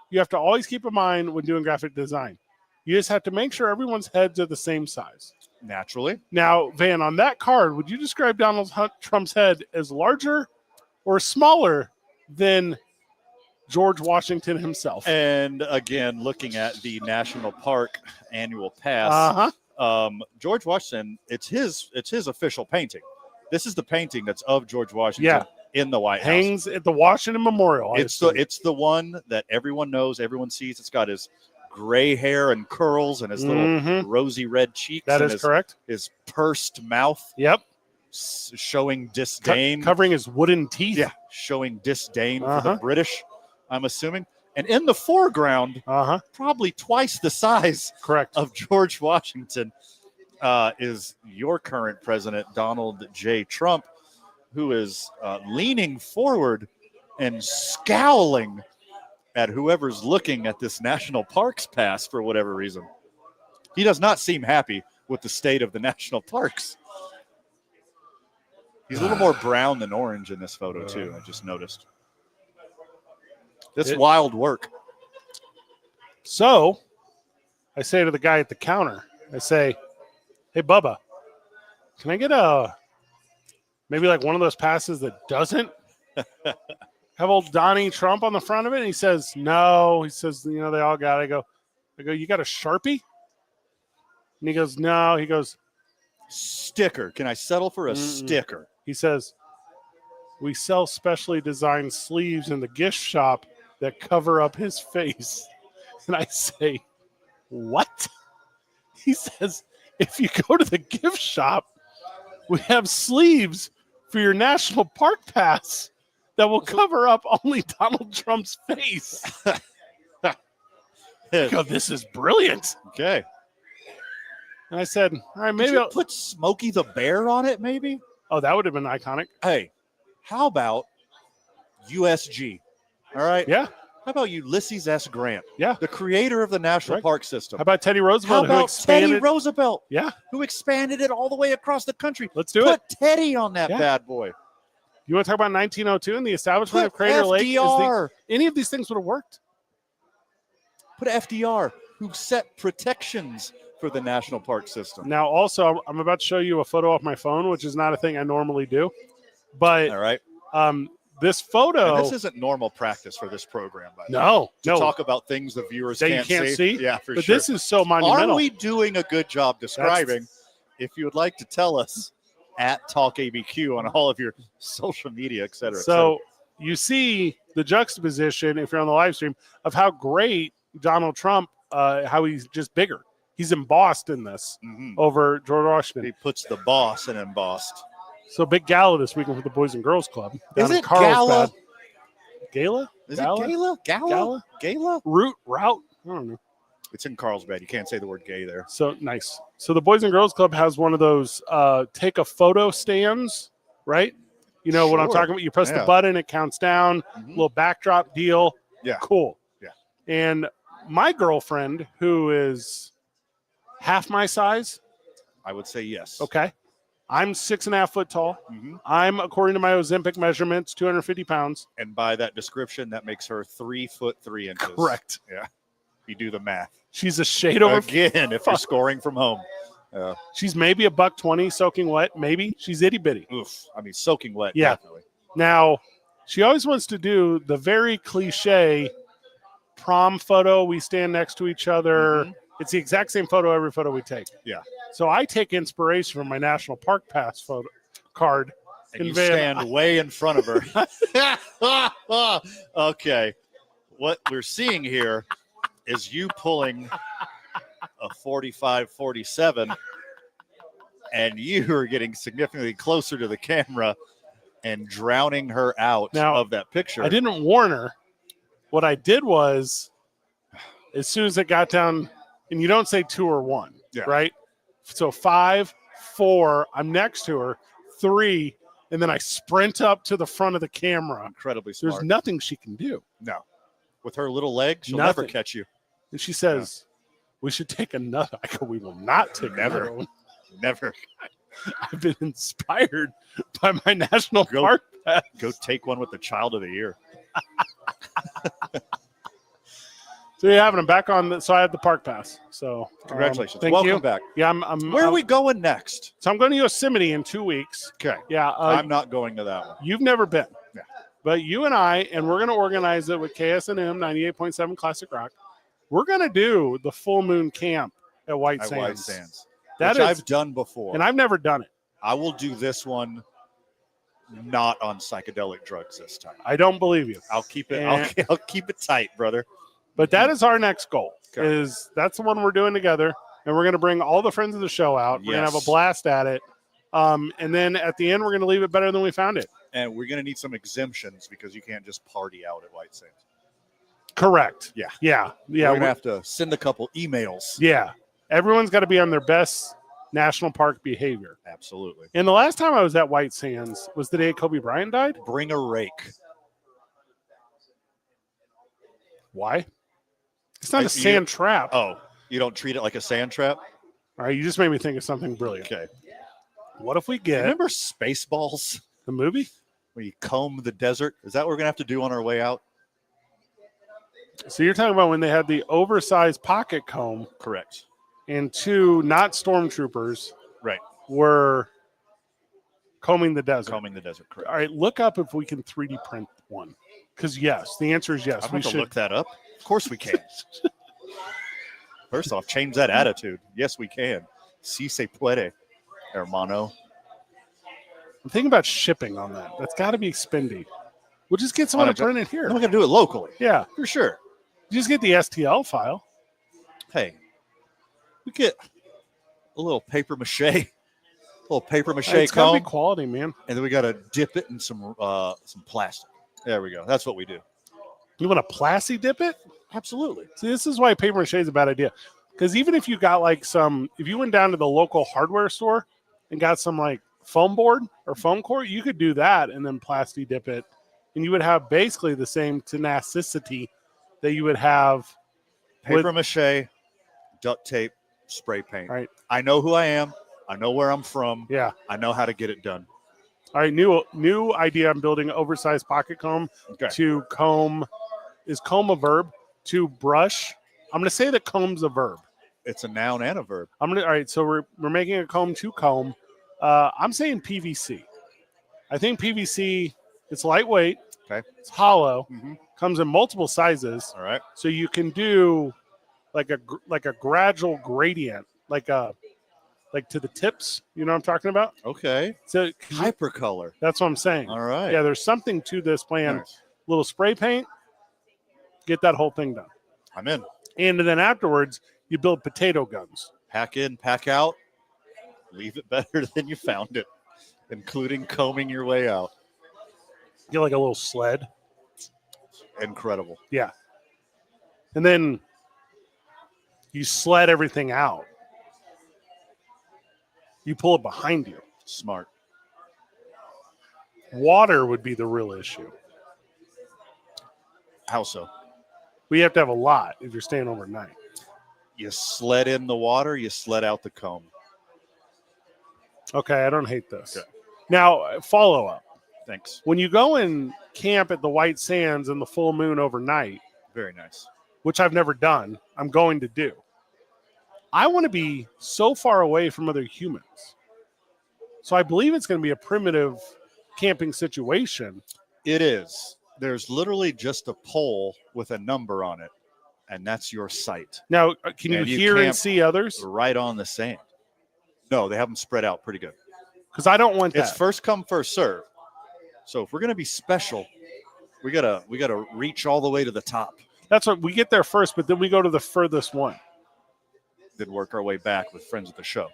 you have to always keep in mind when doing graphic design. You just have to make sure everyone's heads are the same size. Naturally. Now, Van, on that card, would you describe Donald Trump's head as larger or smaller than George Washington himself? And again, looking at the National Park annual pass, George Washington, it's his official painting. This is the painting that's of George Washington in the White House. Hangs at the Washington Memorial. It's the one that everyone knows, everyone sees. It's got his gray hair and curls and his little rosy red cheeks. That and is correct. His pursed mouth. Yep. Showing disdain. Covering his wooden teeth. Yeah, showing disdain for the British, I'm assuming. And in the foreground, probably twice the size of George Washington, is your current president, Donald J. Trump, who is leaning forward and scowling at whoever's looking at this national parks pass for whatever reason. He does not seem happy with the state of the national parks. He's a little more brown than orange in this photo, too, I just noticed. That's wild work. So I say to the guy at the counter, I say, hey, Bubba, can I get maybe like one of those passes that doesn't have old Donnie Trump on the front of it? And he says, no. He says, they all got it. I go, you got a Sharpie? And he goes, no. He goes, sticker. Can I settle for a sticker? He says, we sell specially designed sleeves in the gift shop that cover up his face. And I say, what? He says, if you go to the gift shop, we have sleeves for your national park pass that will cover up only Donald Trump's face. I go, this is brilliant. Okay. And I said, all right, maybe I'll put Smokey the Bear on it, maybe? Oh, that would have been iconic. Hey, how about USG? All right. Yeah. How about Ulysses S. Grant? Yeah. The creator of the National Park System. How about Teddy Roosevelt? How about Teddy Roosevelt? Yeah. Who expanded it all the way across the country. Let's do it. Put Teddy on that bad boy. You want to talk about 1902 and the establishment of Crater FDR. Lake? Any of these things would have worked. Put FDR, who set protections for the National Park System. Now, also, I'm about to show you a photo off my phone, which is not a thing I normally do. But all right. This photo. And this isn't normal practice for this program, by the way. No. To talk about things the viewers that you can't see. Yeah, for but sure. This is so monumental. Are we doing a good job describing? If you would like to tell us at TalkABQ on all of your social media, et cetera. So you see the juxtaposition, if you're on the live stream, of how great Donald Trump, how he's just bigger. He's embossed in this over George Washington. He puts the boss in embossed. So big gala this weekend for the Boys and Girls Club. Is it gala? Gala? Is it gala? Gala? Gala? Route? I don't know. It's in Carlsbad. You can't say the word gay there. So nice. So the Boys and Girls Club has one of those take a photo stands, right? You know what I'm talking about? You press the button, it counts down, little backdrop deal. Yeah. Cool. Yeah. And my girlfriend, who is half my size. I would say yes. Okay. I'm 6.5 foot tall. I'm, according to my Ozempic measurements, 250 pounds. And by that description, that makes her 3 foot 3 inches. Correct. Yeah. You do the math. She's a shade over. Again, if you're scoring from home. She's maybe $120 soaking wet. Maybe. She's itty bitty. Oof. I mean, soaking wet. Yeah. Definitely. Now, she always wants to do the very cliche prom photo. We stand next to each other. It's the exact same photo every photo we take. Yeah. So I take inspiration from my National Park Pass photo card. And you stand way in front of her. Okay. What we're seeing here is you pulling a 45-47, and you are getting significantly closer to the camera and drowning her out of that picture. I didn't warn her. What I did was, as soon as it got down, and you don't say 2 or 1, right? So 5, 4, I'm next to her, 3, and then I sprint up to the front of the camera. Incredibly smart. There's nothing she can do. No. With her little legs, she'll never catch you. And she says, we should take another. I go, we will not take another one. Never. I've been inspired by my National Park Pass. Go take one with the Child of the Year. So you're having them back on. So I have the Park Pass. So congratulations. Thank Welcome you. back. Yeah. Where are we going next? So I'm going to Yosemite in 2 weeks. Okay. Yeah. I'm not going to that one. You've never been. Yeah. But you and I, and we're going to organize it with KSNM 98.7 Classic Rock. We're going to do the full moon camp at White Sands. Which I've done before. And I've never done it. I will do this one not on psychedelic drugs this time. I don't believe you. I'll keep it. And- I'll keep it tight, brother. But that is our next goal. Okay. That's the one we're doing together, and we're going to bring all the friends of the show out. We're going to have a blast at it, and then at the end, we're going to leave it better than we found it. And we're going to need some exemptions because you can't just party out at White Sands. Correct. Yeah. We're going to have to send a couple emails. Yeah. Everyone's got to be on their best national park behavior. Absolutely. And the last time I was at White Sands was the day Kobe Bryant died. Bring a rake. Why? It's not a sand trap. Oh, you don't treat it like a sand trap? All right, you just made me think of something brilliant. Okay. What if we get Remember Spaceballs? the movie? Where you comb the desert? Is that what we're going to have to do on our way out? So you're talking about when they had the oversized pocket comb Correct. and two not stormtroopers Right. were combing the desert. Combing the desert, correct. All right, look up if we can 3D print one. Because yes, the answer is yes. I'm We going to should look that up. Of course we can. First off, change that attitude. Yes, we can. Si se puede, hermano. I'm thinking about shipping on that. That's got to be expendy. We'll just get someone to print it here. Then we're going to do it locally. Yeah, For sure. you just get the STL file. Hey, we get a little paper mache. It's got to be comb, quality, man. and then we got to dip it in some plastic. There we go. That's what we do. You want to plasti dip it? Absolutely. See, this is why paper mache is a bad idea. Because even if you got like if you went down to the local hardware store and got some like foam board or foam core, you could do that and then plasti dip it. And you would have basically the same tenacity that you would have. Paper mache, duct tape, spray paint. Right. I know who I am. I know where I'm from. Yeah. I know how to get it done. All right. New idea. I'm building oversized pocket comb to comb. Is comb a verb? To brush. I'm going to say that comb's a verb. It's a noun and a verb. All right. So we're making a comb to comb. I'm saying PVC. I think PVC. It's lightweight. Okay. It's hollow. Mm-hmm. Comes in multiple sizes. All right. So you can do like a gradual gradient, like to the tips. You know what I'm talking about? Okay. So Hypercolor. that's what I'm saying. All right. Yeah, there's something to this plan. Nice. Little spray paint, get that whole thing done. I'm in. And then afterwards, you build potato guns. Pack in, pack out. Leave it better than you found it, including combing your way out. Get like a little sled. Incredible. Yeah. And then you sled everything out. You pull it behind you. Smart. Water would be the real issue. How so? We have to have a lot if you're staying overnight. You sled in the water, you sled out the comb. Okay, I don't hate this. Okay. Now, follow up. Thanks. When you go and camp at the White Sands in the full moon overnight, Very nice. which I've never done, I'm going to do. I want to be so far away from other humans. So I believe it's going to be a primitive camping situation. It is. There's literally just a pole with a number on it, and that's your site. Now, can you And you hear and camp see others? Right on the sand. No, they have them spread out pretty good. Because I don't want It's that. first come, first serve. So if we're gonna be special, we gotta reach all the way to the top. That's what we get there first, but then we go to the furthest one. Then work our way back with friends of the show.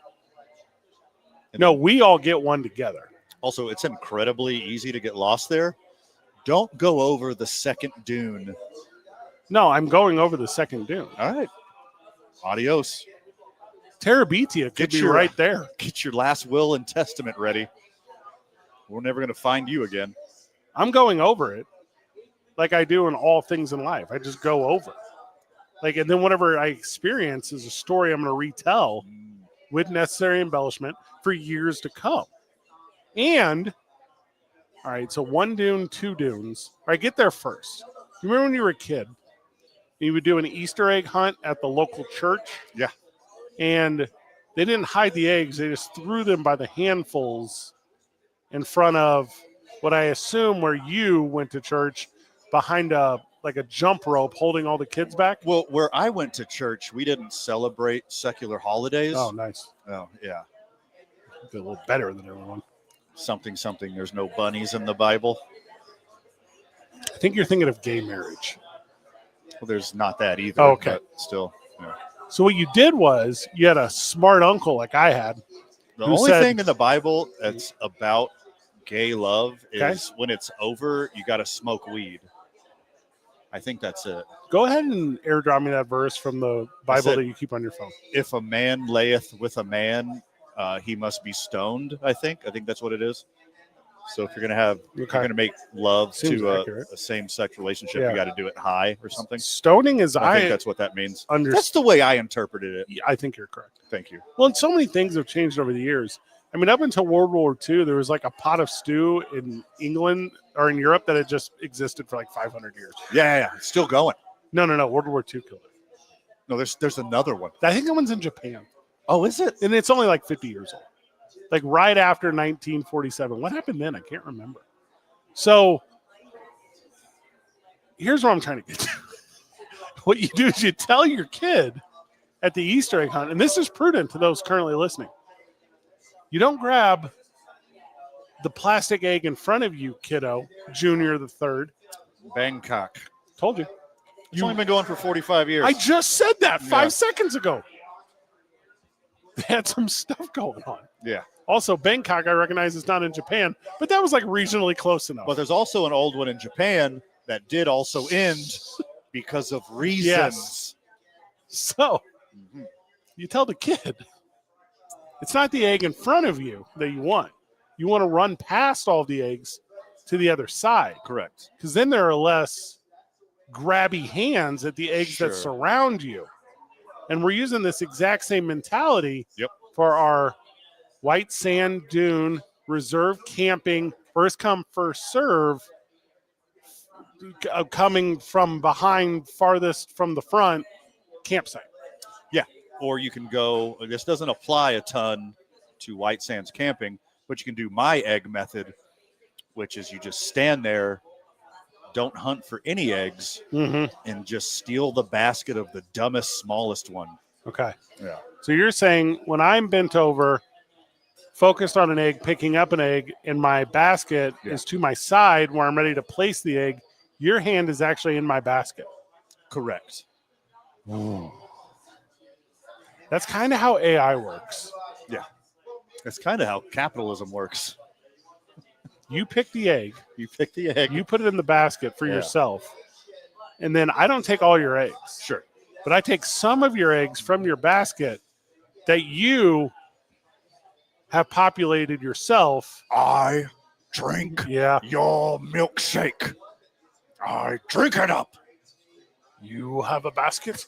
And No, we all get one together. Also, it's incredibly easy to get lost there. Don't go over the second dune. No, I'm going over the second dune. All right. Adios. Terabithia could be right there. Get your last will and testament ready. We're never going to find you again. I'm going over it like I do in all things in life. I just go over it. Like, and then whatever I experience is a story I'm going to retell with necessary embellishment for years to come. And, all right, so one dune, two dunes. All right, get there first. You remember when you were a kid? You would do an Easter egg hunt at the local church? Yeah. And they didn't hide the eggs. They just threw them by the handfuls in front of what I assume where you went to church behind a jump rope holding all the kids back. Well, where I went to church, we didn't celebrate secular holidays. Oh, nice. Oh, yeah. Did a little better than everyone. something. There's no bunnies in the Bible. I think you're thinking of gay marriage. Well, there's not that either. Oh, okay. But still. Yeah. So what you did was you had a smart uncle like I had. The only thing in the Bible that's about gay love is when it's over, you got to smoke weed. I think that's it. Go ahead and airdrop me that verse from the Bible that you keep on your phone. If a man layeth with a man, he must be stoned. I think that's what it is. So if you're gonna make love to a same-sex relationship, you got to do it high or something. Stoning is I think that's what that means. That's the way I interpreted it. I think you're correct. Thank you. Well, and so many things have changed over the years. I mean, up until World War II, there was like a pot of stew in England or in Europe that had just existed for like 500 years. Yeah. It's still going. No. World War II killed it. No, there's another one. I think that one's in Japan. Oh, is it? And it's only like 50 years old. Like right after 1947. What happened then? I can't remember. So here's what I'm trying to get to. What you do is you tell your kid at the Easter egg hunt, and this is prudent to those currently listening. You don't grab the plastic egg in front of you, kiddo, Junior the third. Bangkok. Told you. It's only been going for 45 years. I just said that 5 seconds ago. They had some stuff going on. Yeah. Also, Bangkok, I recognize is not in Japan, but that was like regionally close enough. But there's also an old one in Japan that did also end because of reasons. Yes. So, you tell the kid, it's not the egg in front of you that you want. You want to run past all the eggs to the other side. Correct. Because then there are less grabby hands at the eggs that surround you. And we're using this exact same mentality for our white sand dune, reserve camping, first come, first serve, coming from behind, farthest from the front campsite. Yeah. Or you can go, this doesn't apply a ton to white sands camping, but you can do my egg method, which is you just stand there, don't hunt for any eggs, and just steal the basket of the dumbest, smallest one. Okay. Yeah. So you're saying when I'm bent over, focused on an egg, picking up an egg, and my basket is to my side where I'm ready to place the egg, your hand is actually in my basket. Correct. Ooh. That's kind of how AI works. Yeah. That's kind of how capitalism works. You pick the egg. You pick the egg. You put it in the basket for yourself. And then I don't take all your eggs. Sure. But I take some of your eggs from your basket that you have populated yourself. I drink your milkshake. I drink it up. You have a basket?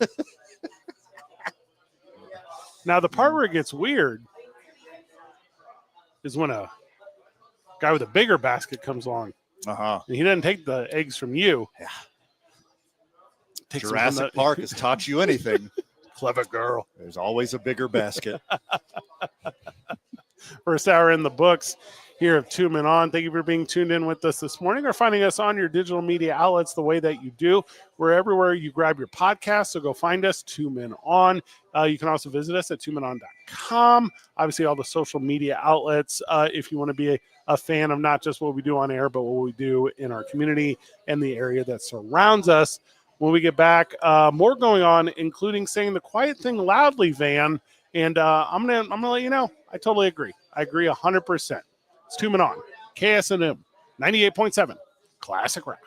Now, the part where it gets weird is when a guy with a bigger basket comes along. And he doesn't take the eggs from you. Yeah. Takes Jurassic Park has taught you anything. Clever girl. There's always a bigger basket. First hour in the books here of 2 Men On. Thank you for being tuned in with us this morning or finding us on your digital media outlets the way that you do. We're everywhere you grab your podcast, so go find us, 2 Men On. You can also visit us at 2menon.com. Obviously, all the social media outlets if you want to be a fan of not just what we do on air, but what we do in our community and the area that surrounds us. When we get back, more going on, including saying the quiet thing loudly, Van. And I'm gonna let you know. I totally agree. I agree 100%. It's 2 Men On, KSNM 98.7, Classic Rock.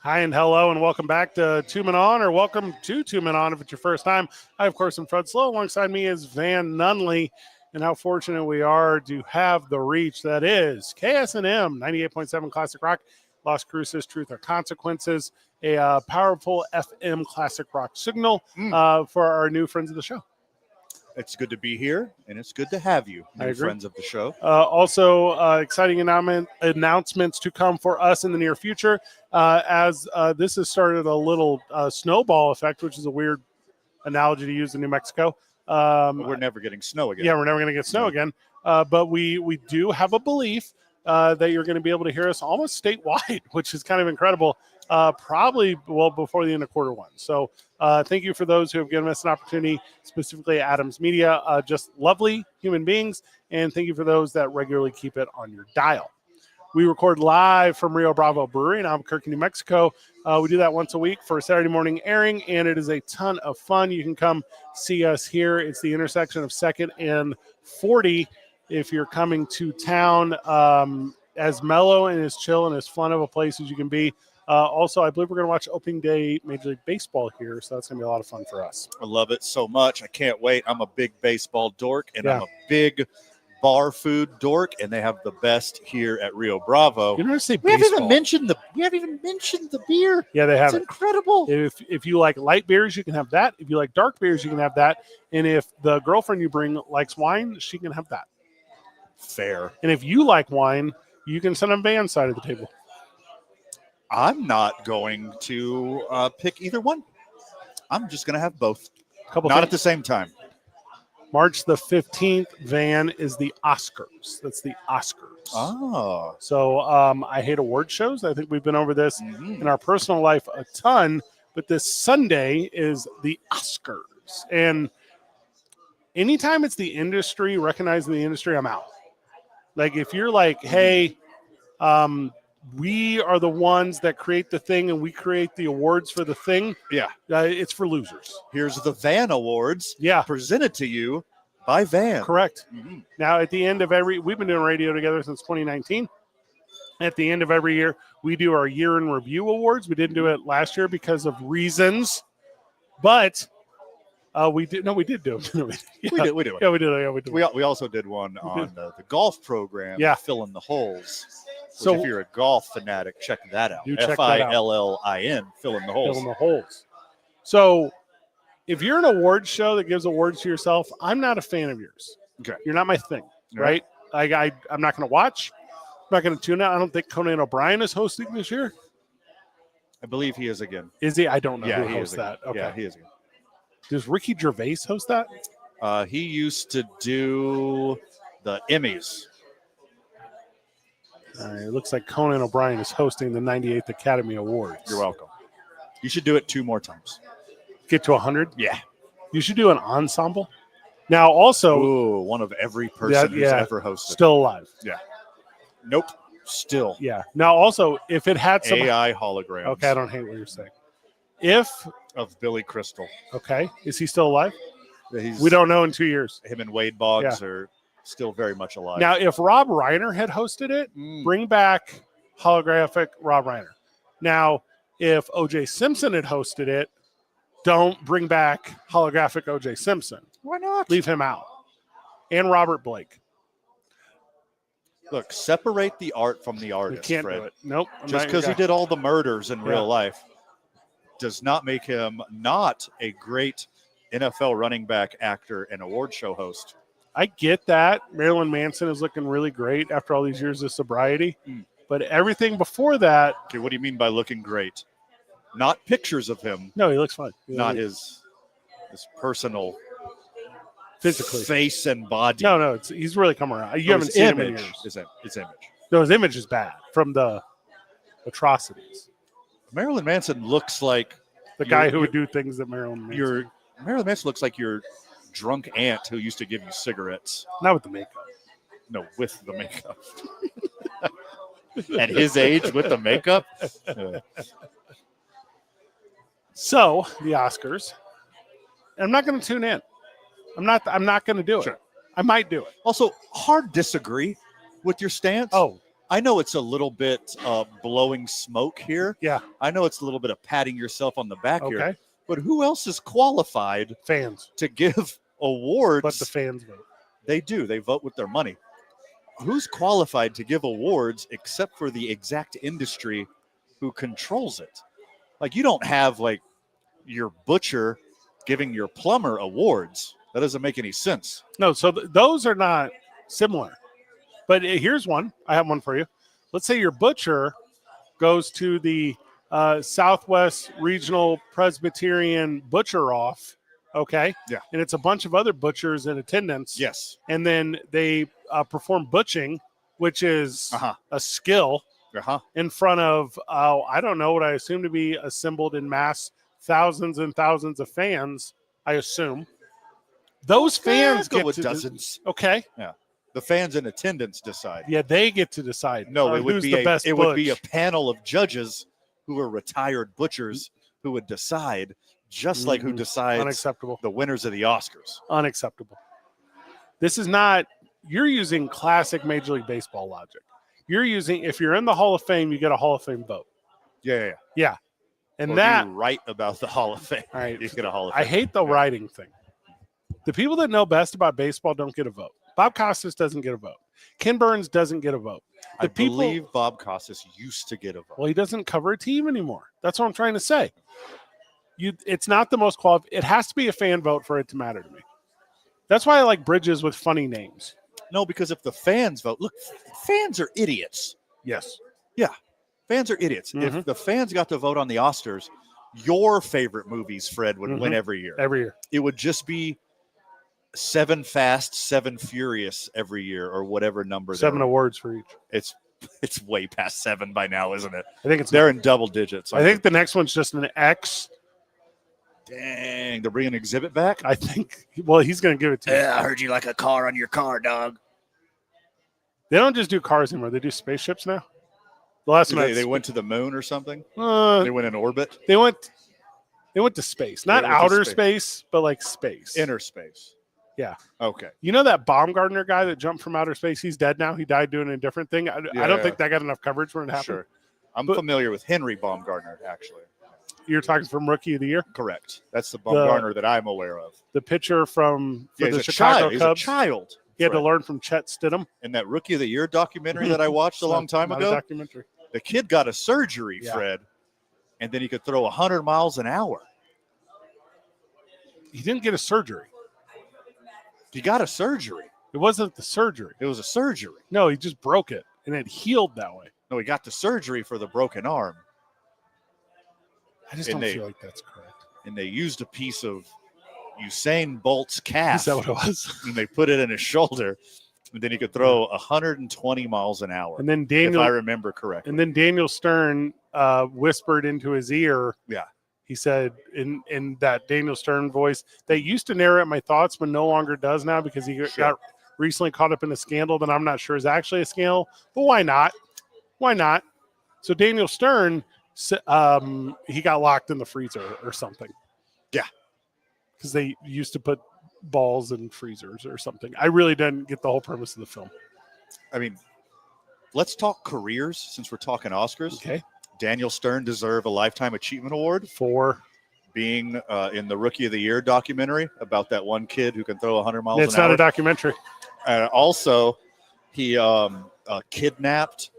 Hi and hello and welcome back to Two Men On, or welcome to Two Men On if it's your first time. I, of course, am Fred Slow. Alongside me is Van Nunley. And how fortunate we are to have the reach that is KSNM 98.7 Classic Rock, Las Cruces, Truth or Consequences, a powerful FM classic rock signal for our new friends of the show. It's good to be here, and it's good to have you, new friends of the show. Also, exciting announcements to come for us in the near future, as this has started a little snowball effect, which is a weird analogy to use in New Mexico. We're never getting snow again. Yeah, we're never going to get snow again. But we do have a belief that you're going to be able to hear us almost statewide, which is kind of incredible, probably before the end of quarter one. So thank you for those who have given us an opportunity, specifically Adams Media, just lovely human beings. And thank you for those that regularly keep it on your dial. We record live from Rio Bravo Brewery in Albuquerque, New Mexico. We do that once a week for a Saturday morning airing, and it is a ton of fun. You can come see us here. It's the intersection of 2nd and 40 if you're coming to town. As mellow and as chill and as fun of a place as you can be. Also, I believe we're going to watch opening day Major League Baseball here, so that's going to be a lot of fun for us. I love it so much. I can't wait. I'm a big baseball dork, and I'm a big bar food dork, and they have the best here at Rio Bravo. You don't say we haven't baseball. We haven't even mentioned the beer. Yeah, they have. It's incredible. If you like light beers, you can have that. If you like dark beers, you can have that. And if the girlfriend you bring likes wine, she can have that. Fair. And if you like wine, you can sit on Van's side of the table. I'm not going to pick either one. I'm just going to have both. Not at the same time. March the 15th, Van, is the Oscars. That's the Oscars. Oh. So I hate award shows. I think we've been over this in our personal life a ton. But this Sunday is the Oscars. And anytime it's the industry, recognizing the industry, I'm out. Like if you're like, hey, we are the ones that create the thing and we create the awards for the thing. Yeah. It's for losers. Here's the Van Awards. Yeah. Presented to you by Van. Correct. Mm-hmm. Now, at the end of we've been doing radio together since 2019. At the end of every year, we do our year in review awards. We didn't do it last year because of reasons, but we did do it. We did. We also did one on the golf program. Yeah. Fill in the holes. So if you're a golf fanatic, check that out. Check FILLIN, fill in the holes. Fill in the holes. So if you're an awards show that gives awards to yourself, I'm not a fan of yours. Okay. You're not my thing, right? I'm not going to watch. I'm not going to tune out. I don't think Conan O'Brien is hosting this year. I believe he is again. Is he? I don't know who hosts that. Okay. Yeah, he is again. Does Ricky Gervais host that? He used to do the Emmys. It looks like Conan O'Brien is hosting the 98th Academy Awards. You're welcome. You should do it 2 more times. Get to 100? Yeah. You should do an ensemble. Now, also... one of every person who's ever hosted. Still alive. Yeah. Nope. Still. Yeah. Now, also, if it had some... AI holograms. Okay, I don't hate what you're saying. Of Billy Crystal. Okay. Is he still alive? We don't know in 2 years. Him and Wade Boggs are still very much alive. Now, if Rob Reiner had hosted it, bring back holographic Rob Reiner. Now, if O.J. Simpson had hosted it, don't bring back holographic O.J. Simpson. Why not? Leave him out. And Robert Blake. Look, separate the art from the artist, you can't Fred. do it. Nope. Just because he did all the murders in real life does not make him not a great NFL running back, actor, and award show host. I get that. Marilyn Manson is looking really great after all these years of sobriety. But everything before that... Okay, what do you mean by looking great? Not pictures of him. No, he looks fine. Not his personal physically face and body. No, he's really come around. You haven't seen him in years. His image. No, his image is bad from the atrocities. Marilyn Manson looks like the guy who would do things that Marilyn Manson. Marilyn Manson looks like your drunk aunt who used to give you cigarettes. Not with the makeup. No, with the makeup. At his age, with the makeup. So the Oscars. I'm not going to tune in. I'm not going to do it. Sure. I might do it. Also, hard disagree with your stance. Oh, I know it's a little bit blowing smoke here. Yeah. I know it's a little bit of patting yourself on the back Okay. here. But who else is qualified Fans. to give awards? Let the fans vote. They do. They vote with their money. Who's qualified to give awards except for the exact industry who controls it? Like, you don't have, like, your butcher giving your plumber awards. That doesn't make any sense. No, so those are not similar. But here's one. I have one for you. Let's say your butcher goes to the Southwest Regional Presbyterian Butcher Off, okay? Yeah. And it's a bunch of other butchers in attendance. Yes. And then they perform butching, which is a skill in front of, I don't know, what I assume to be assembled in mass thousands and thousands of fans, I assume. Those fans get with to dozens. Okay. Yeah. The fans in attendance decide. Yeah, they get to decide. No, it would be would be a butch. panel of judges who are retired butchers who would decide, just like who decides Unacceptable. the winners of the Oscars. Unacceptable. This is not, you're using classic Major League Baseball logic. You're using, if you're in the Hall of Fame, you get a Hall of Fame vote. Yeah. And or that, you write about the Hall of Fame. All right. You get a Hall of Fame. I hate the writing thing. The people that know best about baseball don't get a vote. Bob Costas doesn't get a vote. Ken Burns doesn't get a vote. I believe Bob Costas used to get a vote. Well, he doesn't cover a team anymore. That's what I'm trying to say. It's not the most qualified. It has to be a fan vote for it to matter to me. That's why I like bridges with funny names. No, because if the fans vote, look, fans are idiots. Yes. Yeah, fans are idiots. Mm-hmm. If the fans got to vote on the Oscars, your favorite movies, Fred, would win every year. Every year. It would just be 7 Fast, 7 Furious every year, or whatever number. 7 awards for each. It's way past 7 by now, isn't it? I think they're in double digits. I think the next one's just an X. Dang, they're bringing Exhibit back? I think. Well, he's going to give it to you. Yeah, I heard you like a car on your car, dog. They don't just do cars anymore. They do spaceships now. The last one they went to the moon or something? They went in orbit? They went to space. Not outer space, but like space. Inner space. Yeah. Okay. You know that Baumgartner guy that jumped from outer space? He's dead now. He died doing a different thing. I don't think that got enough coverage when it happened. Sure. I'm familiar with Henry Baumgartner, actually. You're talking from Rookie of the Year? Correct. That's the Baumgartner that I'm aware of. The pitcher from the Chicago child. Cubs. He's a child. He had to learn from Chet Stidham. In that Rookie of the Year documentary that I watched a long time ago, documentary. The kid got a surgery, Fred, and then he could throw 100 miles an hour. He didn't get a surgery. He got a surgery. It wasn't the surgery. It was a surgery. No, he just broke it, and it healed that way. No, he got the surgery for the broken arm. I just don't feel like that's correct. And they used a piece of Usain Bolt's calf. Is that what it was? And they put it in his shoulder, and then he could throw 120 miles an hour. And then Daniel, if I remember correctly. And then Daniel Stern whispered into his ear. Yeah. He said in that Daniel Stern voice that used to narrate my thoughts, but no longer does now because he got recently caught up in a scandal that I'm not sure is actually a scandal. But why not? Why not? So Daniel Stern, he got locked in the freezer or something. Yeah. Because they used to put balls in freezers or something. I really didn't get the whole premise of the film. I mean, let's talk careers since we're talking Oscars. Okay. Daniel Stern deserved a Lifetime Achievement Award for being in the Rookie of the Year documentary about that one kid who can throw 100 miles an hour. It's not a documentary. Also, he kidnapped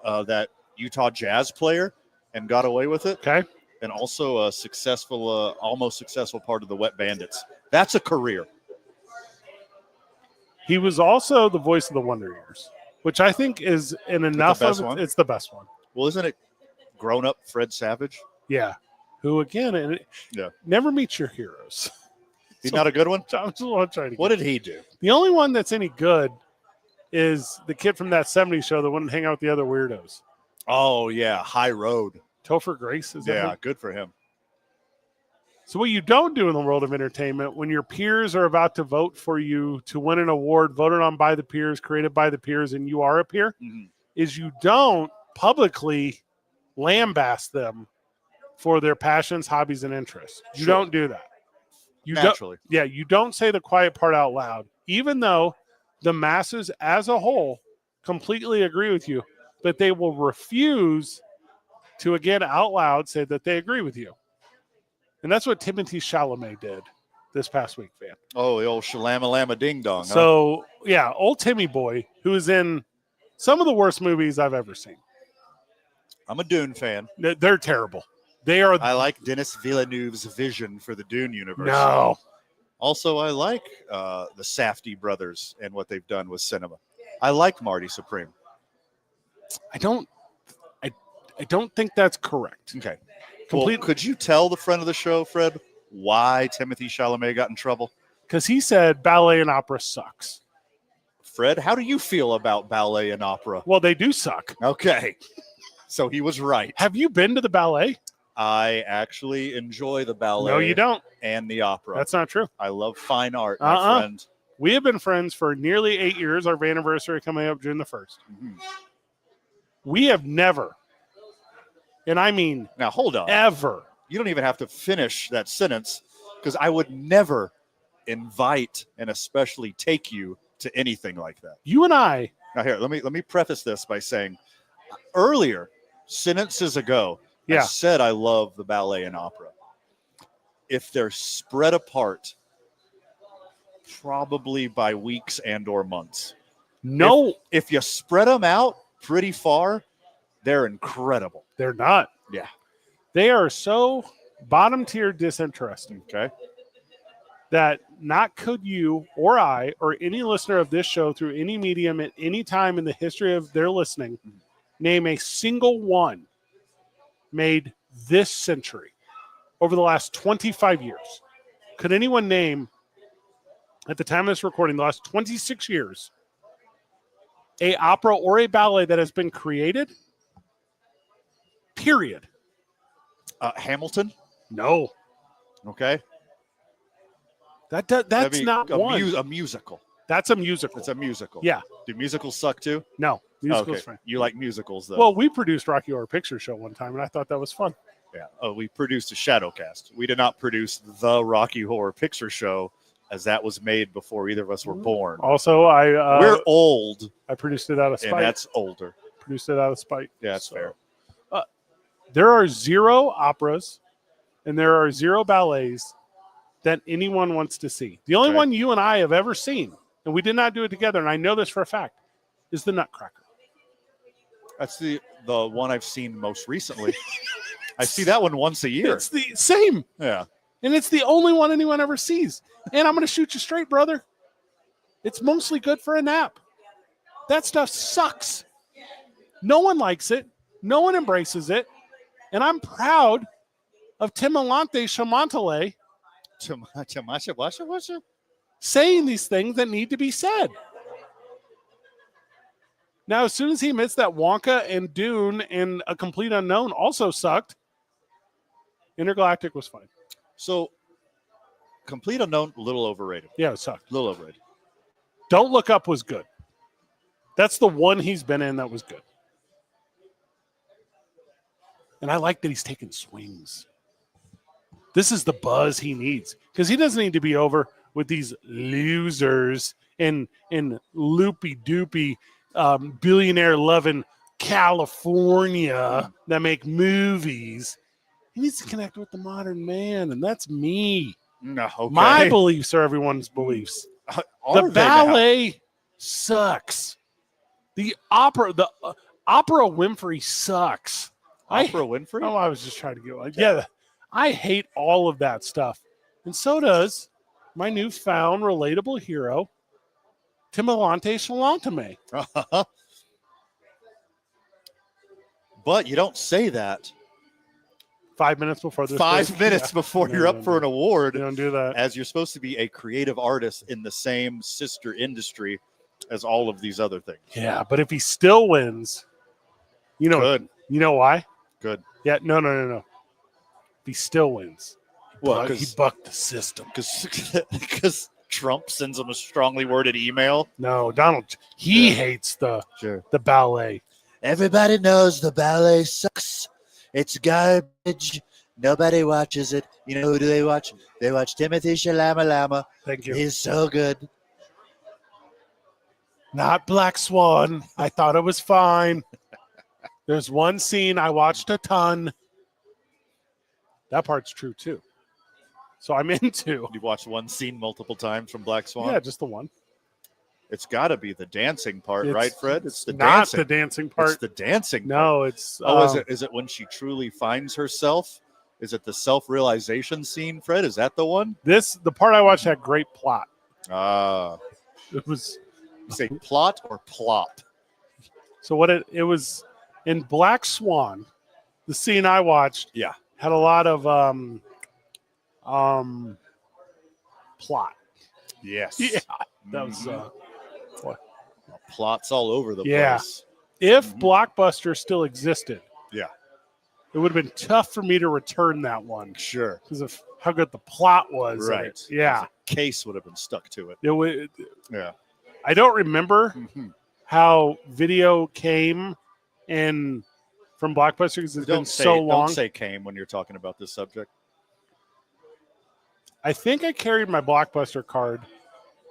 that Utah Jazz player and got away with it. Okay. And also a successful, almost successful part of the Wet Bandits. That's a career. He was also the voice of the Wonder Years, which I think is in enough of it. It's the best one. Well, isn't it grown-up Fred Savage? Yeah. Who, again, never meets your heroes. He's not a good one? I'm just trying to what did he do? The only one that's any good is the kid from that 70s show that wouldn't hang out with the other weirdos. Oh, yeah. High Road. Topher Grace. Is that him? Good for him. So what you don't do in the world of entertainment, when your peers are about to vote for you to win an award voted on by the peers, created by the peers, and you are a peer, is you don't publicly lambaste them for their passions, hobbies, and interests. You don't do that. Naturally. You don't say the quiet part out loud, even though the masses as a whole completely agree with you. but they will refuse to, again, out loud say that they agree with you. And that's what Timothée Chalamet did this past week, Van. Oh, the old shalama-lama ding-dong. So, yeah, old Timmy boy, who is in some of the worst movies I've ever seen. I'm a Dune fan. They're terrible. They are. I like Denis Villeneuve's vision for the Dune universe. No. Also, I like the Safdie brothers and what they've done with cinema. I like Marty Supreme. I don't think that's correct. Okay. Well, could you tell the friend of the show, Fred, why Timothée Chalamet got in trouble? Because he said ballet and opera sucks. Fred, how do you feel about ballet and opera? Well, they do suck. Okay. So he was right. Have you been to the ballet? I actually enjoy the ballet. No, you don't. And the opera. That's not true. I love fine art, my friend. We have been friends for nearly 8 years. Our anniversary coming up June the 1st. Mm-hmm. We have never, and I mean now hold on, ever. You don't even have to finish that sentence, because I would never invite and especially take you to anything like that. You and I. Now here, let me preface this by saying earlier, sentences ago, I said I love the ballet and opera. If they're spread apart, probably by weeks and or months. No. If you spread them out pretty far, they're incredible. They're not. Yeah. They are so bottom tier disinteresting. Okay. That not could you or I or any listener of this show through any medium at any time in the history of their listening name a single one made this century over the last 25 years. Could anyone name, at the time of this recording, the last 26 years, a opera or a ballet that has been created? Period. Hamilton? No. Okay. That's not one. A musical. That's a musical. It's a musical. Yeah. Do musicals suck too? No. Musicals okay. fine. You like musicals though? Well, we produced Rocky Horror Picture Show one time, and I thought that was fun. Yeah. Oh, we produced a Shadowcast. We did not produce the Rocky Horror Picture Show, as that was made before either of us were born. Also, we're old. I produced it out of spite. And that's older. Produced it out of spite. Yeah, that's fair. There are 0 operas and there are 0 ballets that anyone wants to see. The only one you and I have ever seen, and we did not do it together, and I know this for a fact, is the Nutcracker. That's the one I've seen most recently. I see that one once a year. It's the same. Yeah. And it's the only one anyone ever sees. And I'm going to shoot you straight, brother. It's mostly good for a nap. That stuff sucks. No one likes it. No one embraces it. And I'm proud of Timolante Chamantale saying these things that need to be said. Now, as soon as he admits that Wonka and Dune and A Complete Unknown also sucked, Intergalactic was fine. So, Complete Unknown, a little overrated. Yeah, it sucked. A little overrated. Don't Look Up was good. That's the one he's been in that was good. And I like that he's taking swings. This is the buzz he needs, because he doesn't need to be over with these losers in loopy-doopy billionaire-loving California that make movies. He needs to connect with the modern man, and that's me. No, okay. My beliefs are everyone's beliefs. The ballet sucks. The opera Winfrey sucks. Winfrey? Oh, I was just trying to get one. Yeah, I hate all of that stuff. And so does my newfound relatable hero, Timolante Chalamet. But you don't say that 5 minutes before this. 5 minutes before you're up for an award. You don't do that. As you're supposed to be a creative artist in the same sister industry as all of these other things. Yeah, but if he still wins, Good. You know why? Good. Yeah, no. If he still wins, he bucked the system. Because Trump sends him a strongly worded email. No, Donald, he hates the ballet. Everybody knows the ballet sucks. It's garbage. Nobody watches it. You know who do they watch? They watch Timothée Chalamet. Thank you. He's so good. Not Black Swan. I thought it was fine. There's one scene I watched a ton. That part's true too. So I'm into. You've watched one scene multiple times from Black Swan? Yeah, just the one. It's got to be the dancing part, right, Fred? It's the not dancing. the dancing part. It's the dancing part. No, it's. Is it when she truly finds herself? Is it the self-realization scene, Fred? Is that the one? The part I watched had great plot. It was. You say plot or plop? So what it was in Black Swan, the scene I watched. Yeah. Had a lot of plot. Yes. Yeah. That was plots all over the place. If Blockbuster still existed, it would have been tough for me to return that one. Sure. Because of how good the plot was. Right. Yeah. Case would have been stuck to it. It would. Yeah. I don't remember how video came in from Blockbuster because it's been so long. Don't say came when you're talking about this subject. I think I carried my Blockbuster card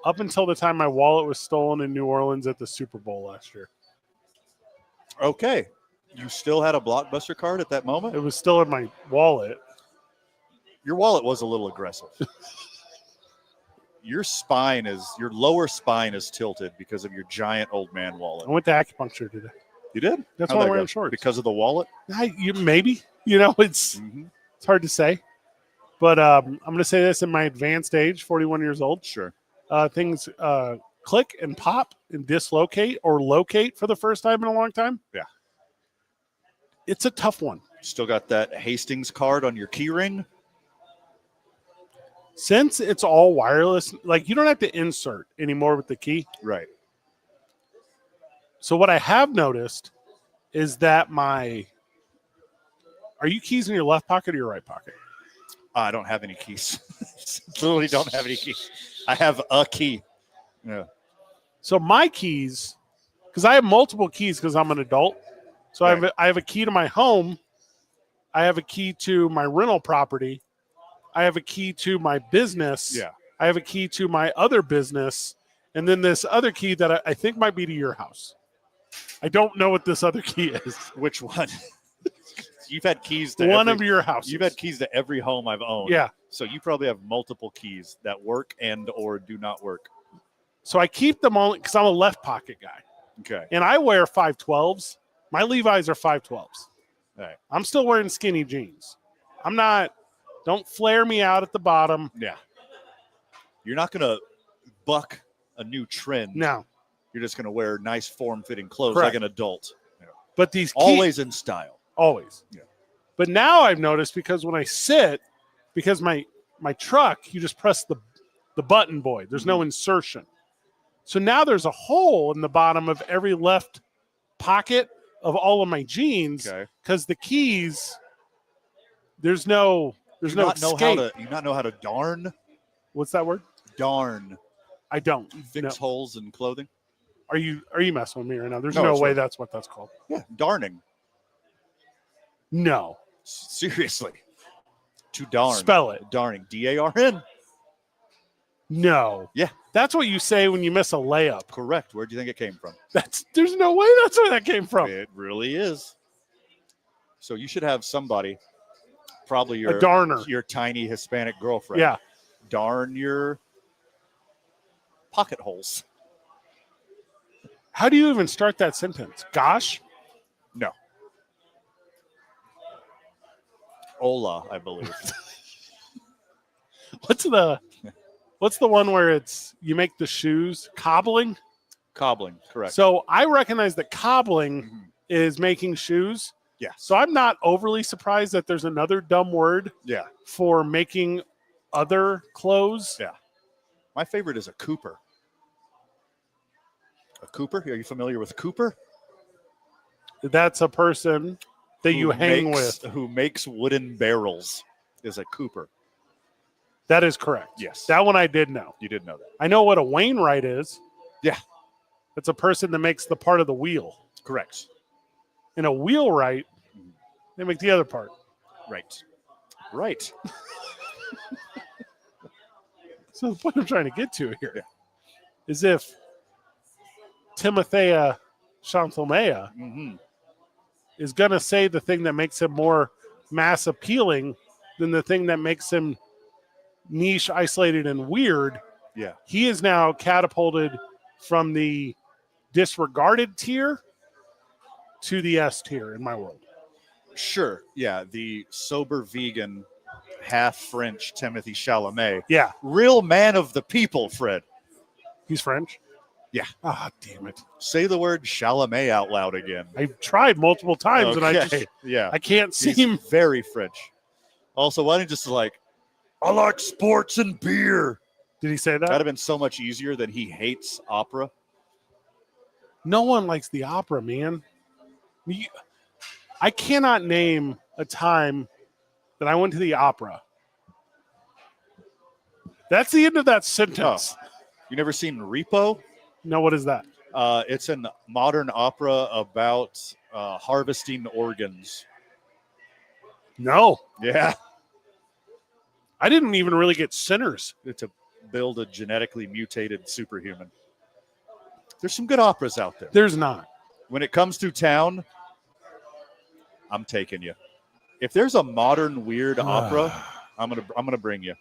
up until the time my wallet was stolen in New Orleans at the Super Bowl last year. Okay. You still had a Blockbuster card at that moment? It was still in my wallet. Your wallet was a little aggressive. Your lower spine is tilted because of your giant old man wallet. I went to acupuncture today. You did? That's why I'm wearing shorts. Because of the wallet? Maybe. It's hard to say. But I'm going to say this in my advanced age, 41 years old. Sure. Things click and pop and dislocate or locate for the first time in a long time. Yeah. It's a tough one. Still got that Hastings card on your key ring? Since it's all wireless, like you don't have to insert anymore with the key. Right. So what I have noticed is that are you keys in your left pocket or your right pocket? I don't have any keys. Literally don't have any keys. I have a key. Yeah. So my keys, because I have multiple keys because I'm an adult. So right. I have a key to my home. I have a key to my rental property. I have a key to my business. Yeah. I have a key to my other business. And then this other key that I think might be to your house. I don't know what this other key is. Which one? You've had keys to one of your houses. You've had keys to every home I've owned. Yeah. So you probably have multiple keys that work and or do not work. So I keep them only because I'm a left pocket guy. Okay. And I wear 512s. My Levi's are 512s. All right. I'm still wearing skinny jeans. Don't flare me out at the bottom. Yeah. You're not going to buck a new trend. No. You're just going to wear nice form-fitting clothes Correct. like an adult. Yeah. But these always in style. Always. Yeah. But now I've noticed because when I sit, because my truck, you just press the button, boy. There's no insertion. So now there's a hole in the bottom of every left pocket of all of my jeans because the keys, there's no escape. You not know how to darn? What's that word? Darn. I don't. Fix holes in clothing. Are you messing with me right now? There's no way that's what that's called. Yeah, darning. No. Seriously. To darn. Spell it. Darning. D-A-R-N. No. Yeah. That's what you say when you miss a layup. Correct. Where do you think it came from? There's no way that's where that came from. It really is. So you should have somebody, probably a darner, your tiny Hispanic girlfriend. Yeah. Darn your pocket holes. How do you even start that sentence? Gosh? No. Hola, I believe. What's the one where you make the shoes? Cobbling? Cobbling, correct. So I recognize that cobbling is making shoes. Yeah. So I'm not overly surprised that there's another dumb word for making other clothes. Yeah. My favorite is a Cooper. A Cooper? Are you familiar with Cooper? That's a person that you hang with. Who makes wooden barrels is a Cooper. That is correct. Yes. That one I did know. You did know that. I know what a Wainwright is. Yeah. It's a person that makes the part of the wheel. Correct. And a wheelwright, they make the other part. Right. Right. So the point I'm trying to get to here is if Timothea Chantelmea is going to say the thing that makes him more mass appealing than the thing that makes him niche, isolated, and weird. Yeah. He is now catapulted from the disregarded tier to the S tier in my world. Sure. Yeah. The sober vegan, half French Timothy Chalamet. Yeah. Real man of the people, Fred. He's French? Yeah. Ah, damn it. Say the word Chalamet out loud again. I've tried multiple times and I can't seem. He's very French. Also, why don't you just like, I like sports and beer. Did he say that? That'd have been so much easier than he hates opera. No one likes the opera, man. I cannot name a time that I went to the opera. That's the end of that sentence. Oh. You never seen Repo? No, what is that? It's a modern opera about harvesting organs. No. Yeah. I didn't even really get Sinners. To build a genetically mutated superhuman. There's some good operas out there. There's not. When it comes to town, I'm taking you. If there's a modern weird opera, I'm gonna bring you.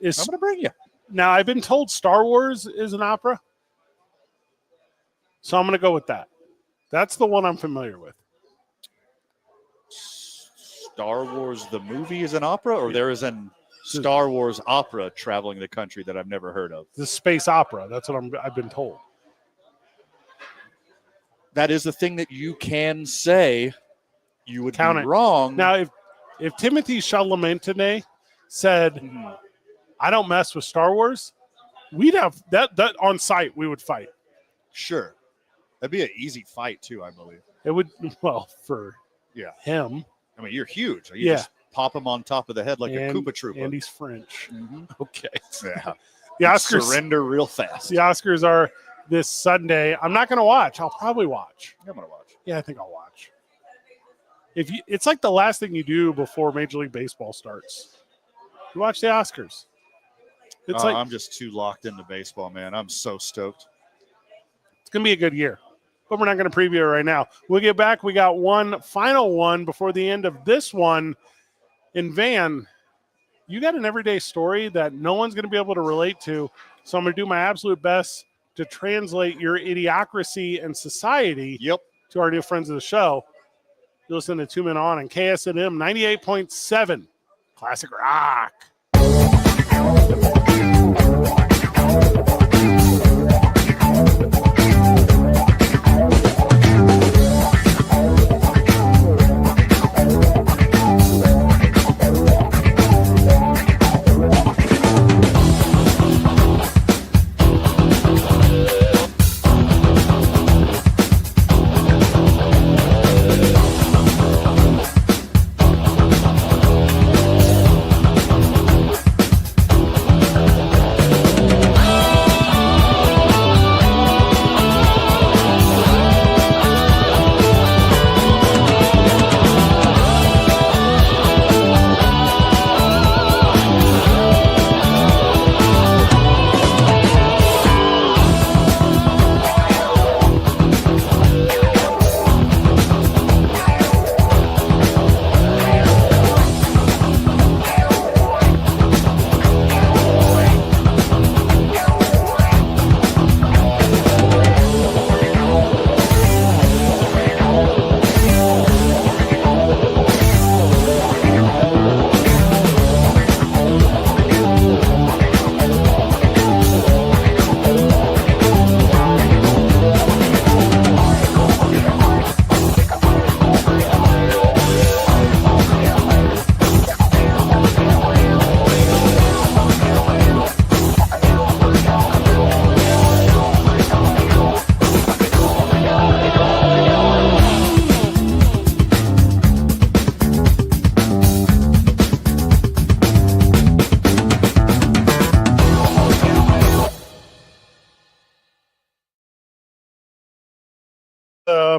I'm gonna bring you. Now, I've been told Star Wars is an opera, so I'm gonna go with that. That's the one I'm familiar with. Star Wars the movie is an opera, or there is an Star Wars opera traveling the country that I've never heard of? The space opera. That's what I've been told. That is the thing that you can say. You would Count be it. wrong. Now, if Timothy Chalamet today said, I don't mess with Star Wars, we'd have that on site. We would fight. Sure. That'd be an easy fight, too, I believe. It would, well, for him. I mean, you're huge. You just pop him on top of the head like a Koopa Troopa. And he's French. Mm-hmm. Okay. Yeah. The Oscars surrender real fast. The Oscars are this Sunday. I'm not going to watch. I'll probably watch. I'm going to watch. Yeah, I think I'll watch. It's like the last thing you do before Major League Baseball starts. You watch the Oscars. I'm just too locked into baseball, man. I'm so stoked. It's going to be a good year, but we're not going to preview it right now. We'll get back. We got one final one before the end of this one. In Van, you got an everyday story that no one's going to be able to relate to, so I'm going to do my absolute best to translate your idiocracy and society to our new friends of the show. You listen to 2 Men On and KSNM 98.7 Classic Rock.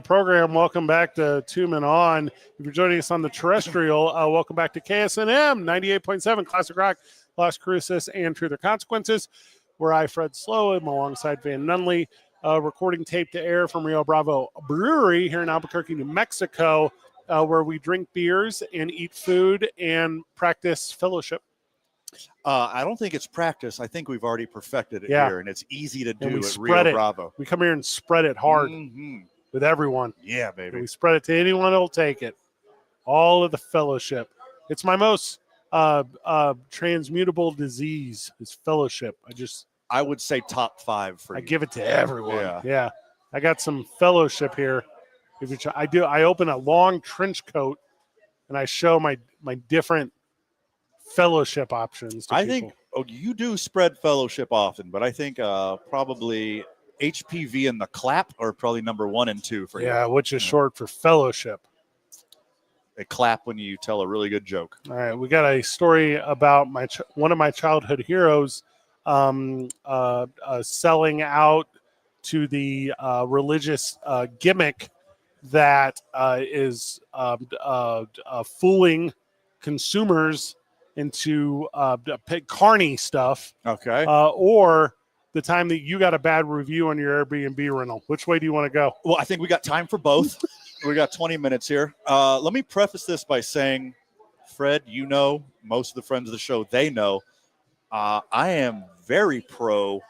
Program. Welcome back to 2 Men On. If you're joining us on the terrestrial, welcome back to KSNM 98.7 Classic Rock, Las Cruces, and Truth or Consequences, where I, Fred Slow, am alongside Van Nunley, recording tape to air from Rio Bravo Brewery here in Albuquerque, New Mexico. where we drink beers and eat food and practice fellowship. I don't think it's practice. I think we've already perfected it Yeah. here, and it's easy to And we do at spread Rio it. Bravo. We come here and spread it hard with everyone. Yeah, And baby. we spread it to anyone that'll take it. All of the fellowship. It's my most transmutable disease is fellowship. I would say top 5 for I you. give it to everyone. Yeah. Yeah. I got some fellowship here. I open a long trench coat and I show my different fellowship options to I people. think you do spread fellowship often, but I think probably HPV and the clap are probably number 1 and 2 for you. Yeah, which is short for fellowship. A clap when you tell a really good joke. All right, we got a story about one of my childhood heroes selling out to the religious gimmick that is fooling consumers into carny stuff. Okay. Or the time that you got a bad review on your Airbnb rental. Which way do you want to go? Well, I think we got time for both. We got 20 minutes here. Let me preface this by saying, Fred, you know, most of the friends of the show, they know, I am very pro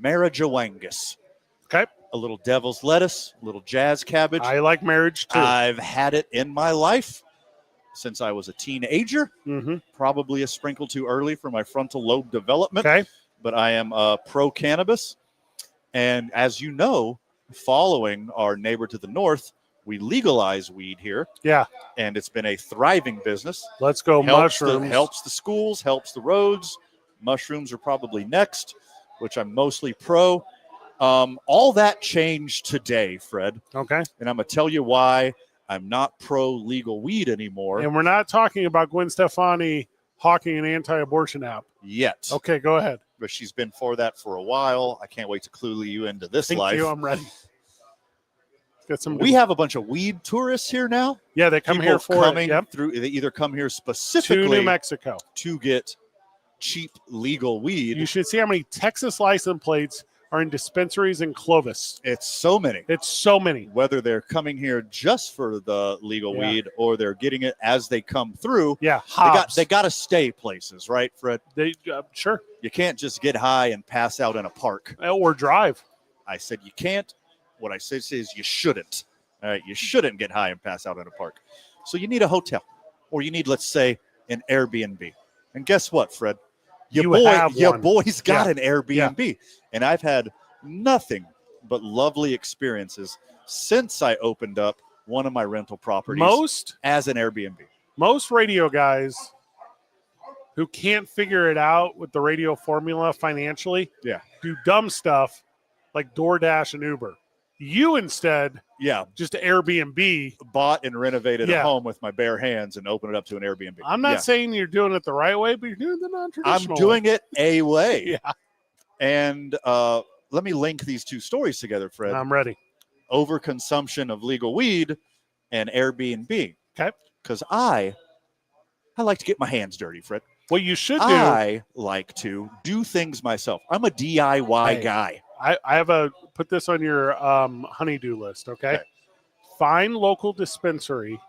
marijuangus. Okay. A little devil's lettuce, a little jazz cabbage. I like marriage too. I've had it in my life since I was a teenager. Mm-hmm. Probably a sprinkle too early for my frontal lobe development. Okay. But I am pro cannabis. And as you know, following our neighbor to the north, we legalize weed here. Yeah. And it's been a thriving business. Let's go mushrooms. Helps the schools, helps the roads. Mushrooms are probably next, which I'm mostly pro. All that changed today, Fred. Okay. And I'm going to tell you why I'm not pro legal weed anymore. And we're not talking about Gwen Stefani hawking an anti-abortion app. Yet. Okay, go ahead. But she's been for that for a while. I can't wait to clue you into this Thank life. you. I'm ready. Got some. We have a bunch of weed tourists here now. Yeah, they come here for coming it. Yep. through. They either come here specifically to New Mexico to get cheap legal weed. You should see how many Texas license plates are in dispensaries in Clovis. It's so many. It's so many. Whether they're coming here just for the legal weed or they're getting it as they come through. Yeah, they got to stay places, right, Fred? They sure. You can't just get high and pass out in a park or drive. I said you can't. What I said is you shouldn't. All right, you shouldn't get high and pass out in a park. So you need a hotel, or you need, let's say, an Airbnb. And guess what, Fred? Your boy's got an Airbnb. Yeah. And I've had nothing but lovely experiences since I opened up one of my rental properties as an Airbnb. Most radio guys who can't figure it out with the radio formula financially do dumb stuff like DoorDash and Uber. You instead, just Airbnb. Bought and renovated a home with my bare hands and opened it up to an Airbnb. I'm not saying you're doing it the right way, but you're doing the non-traditional I'm doing it a way. Yeah. And let me link these two stories together, Fred. I'm ready. Overconsumption of legal weed and Airbnb. Okay. Because I like to get my hands dirty, Fred. What you should do. I like to do things myself. I'm a DIY guy. I have put this on your honey-do list, okay? Find local dispensary,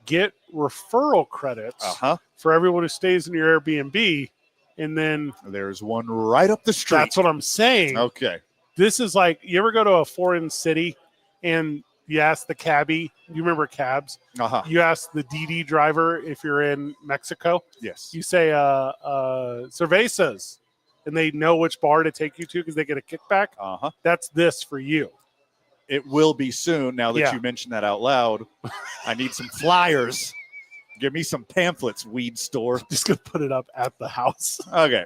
get referral credits for everyone who stays in your Airbnb, and then there's one right up the street. That's what I'm saying. Okay. This is like, you ever go to a foreign city and you ask the cabbie, you remember cabs? You ask the DD driver if you're in Mexico. Yes. You say, cervezas. And they know which bar to take you to because they get a kickback. That's this for you. It will be soon. Now that you mentioned that out loud, I need some flyers. Give me some pamphlets, weed store. Just going to put it up at the house. Okay.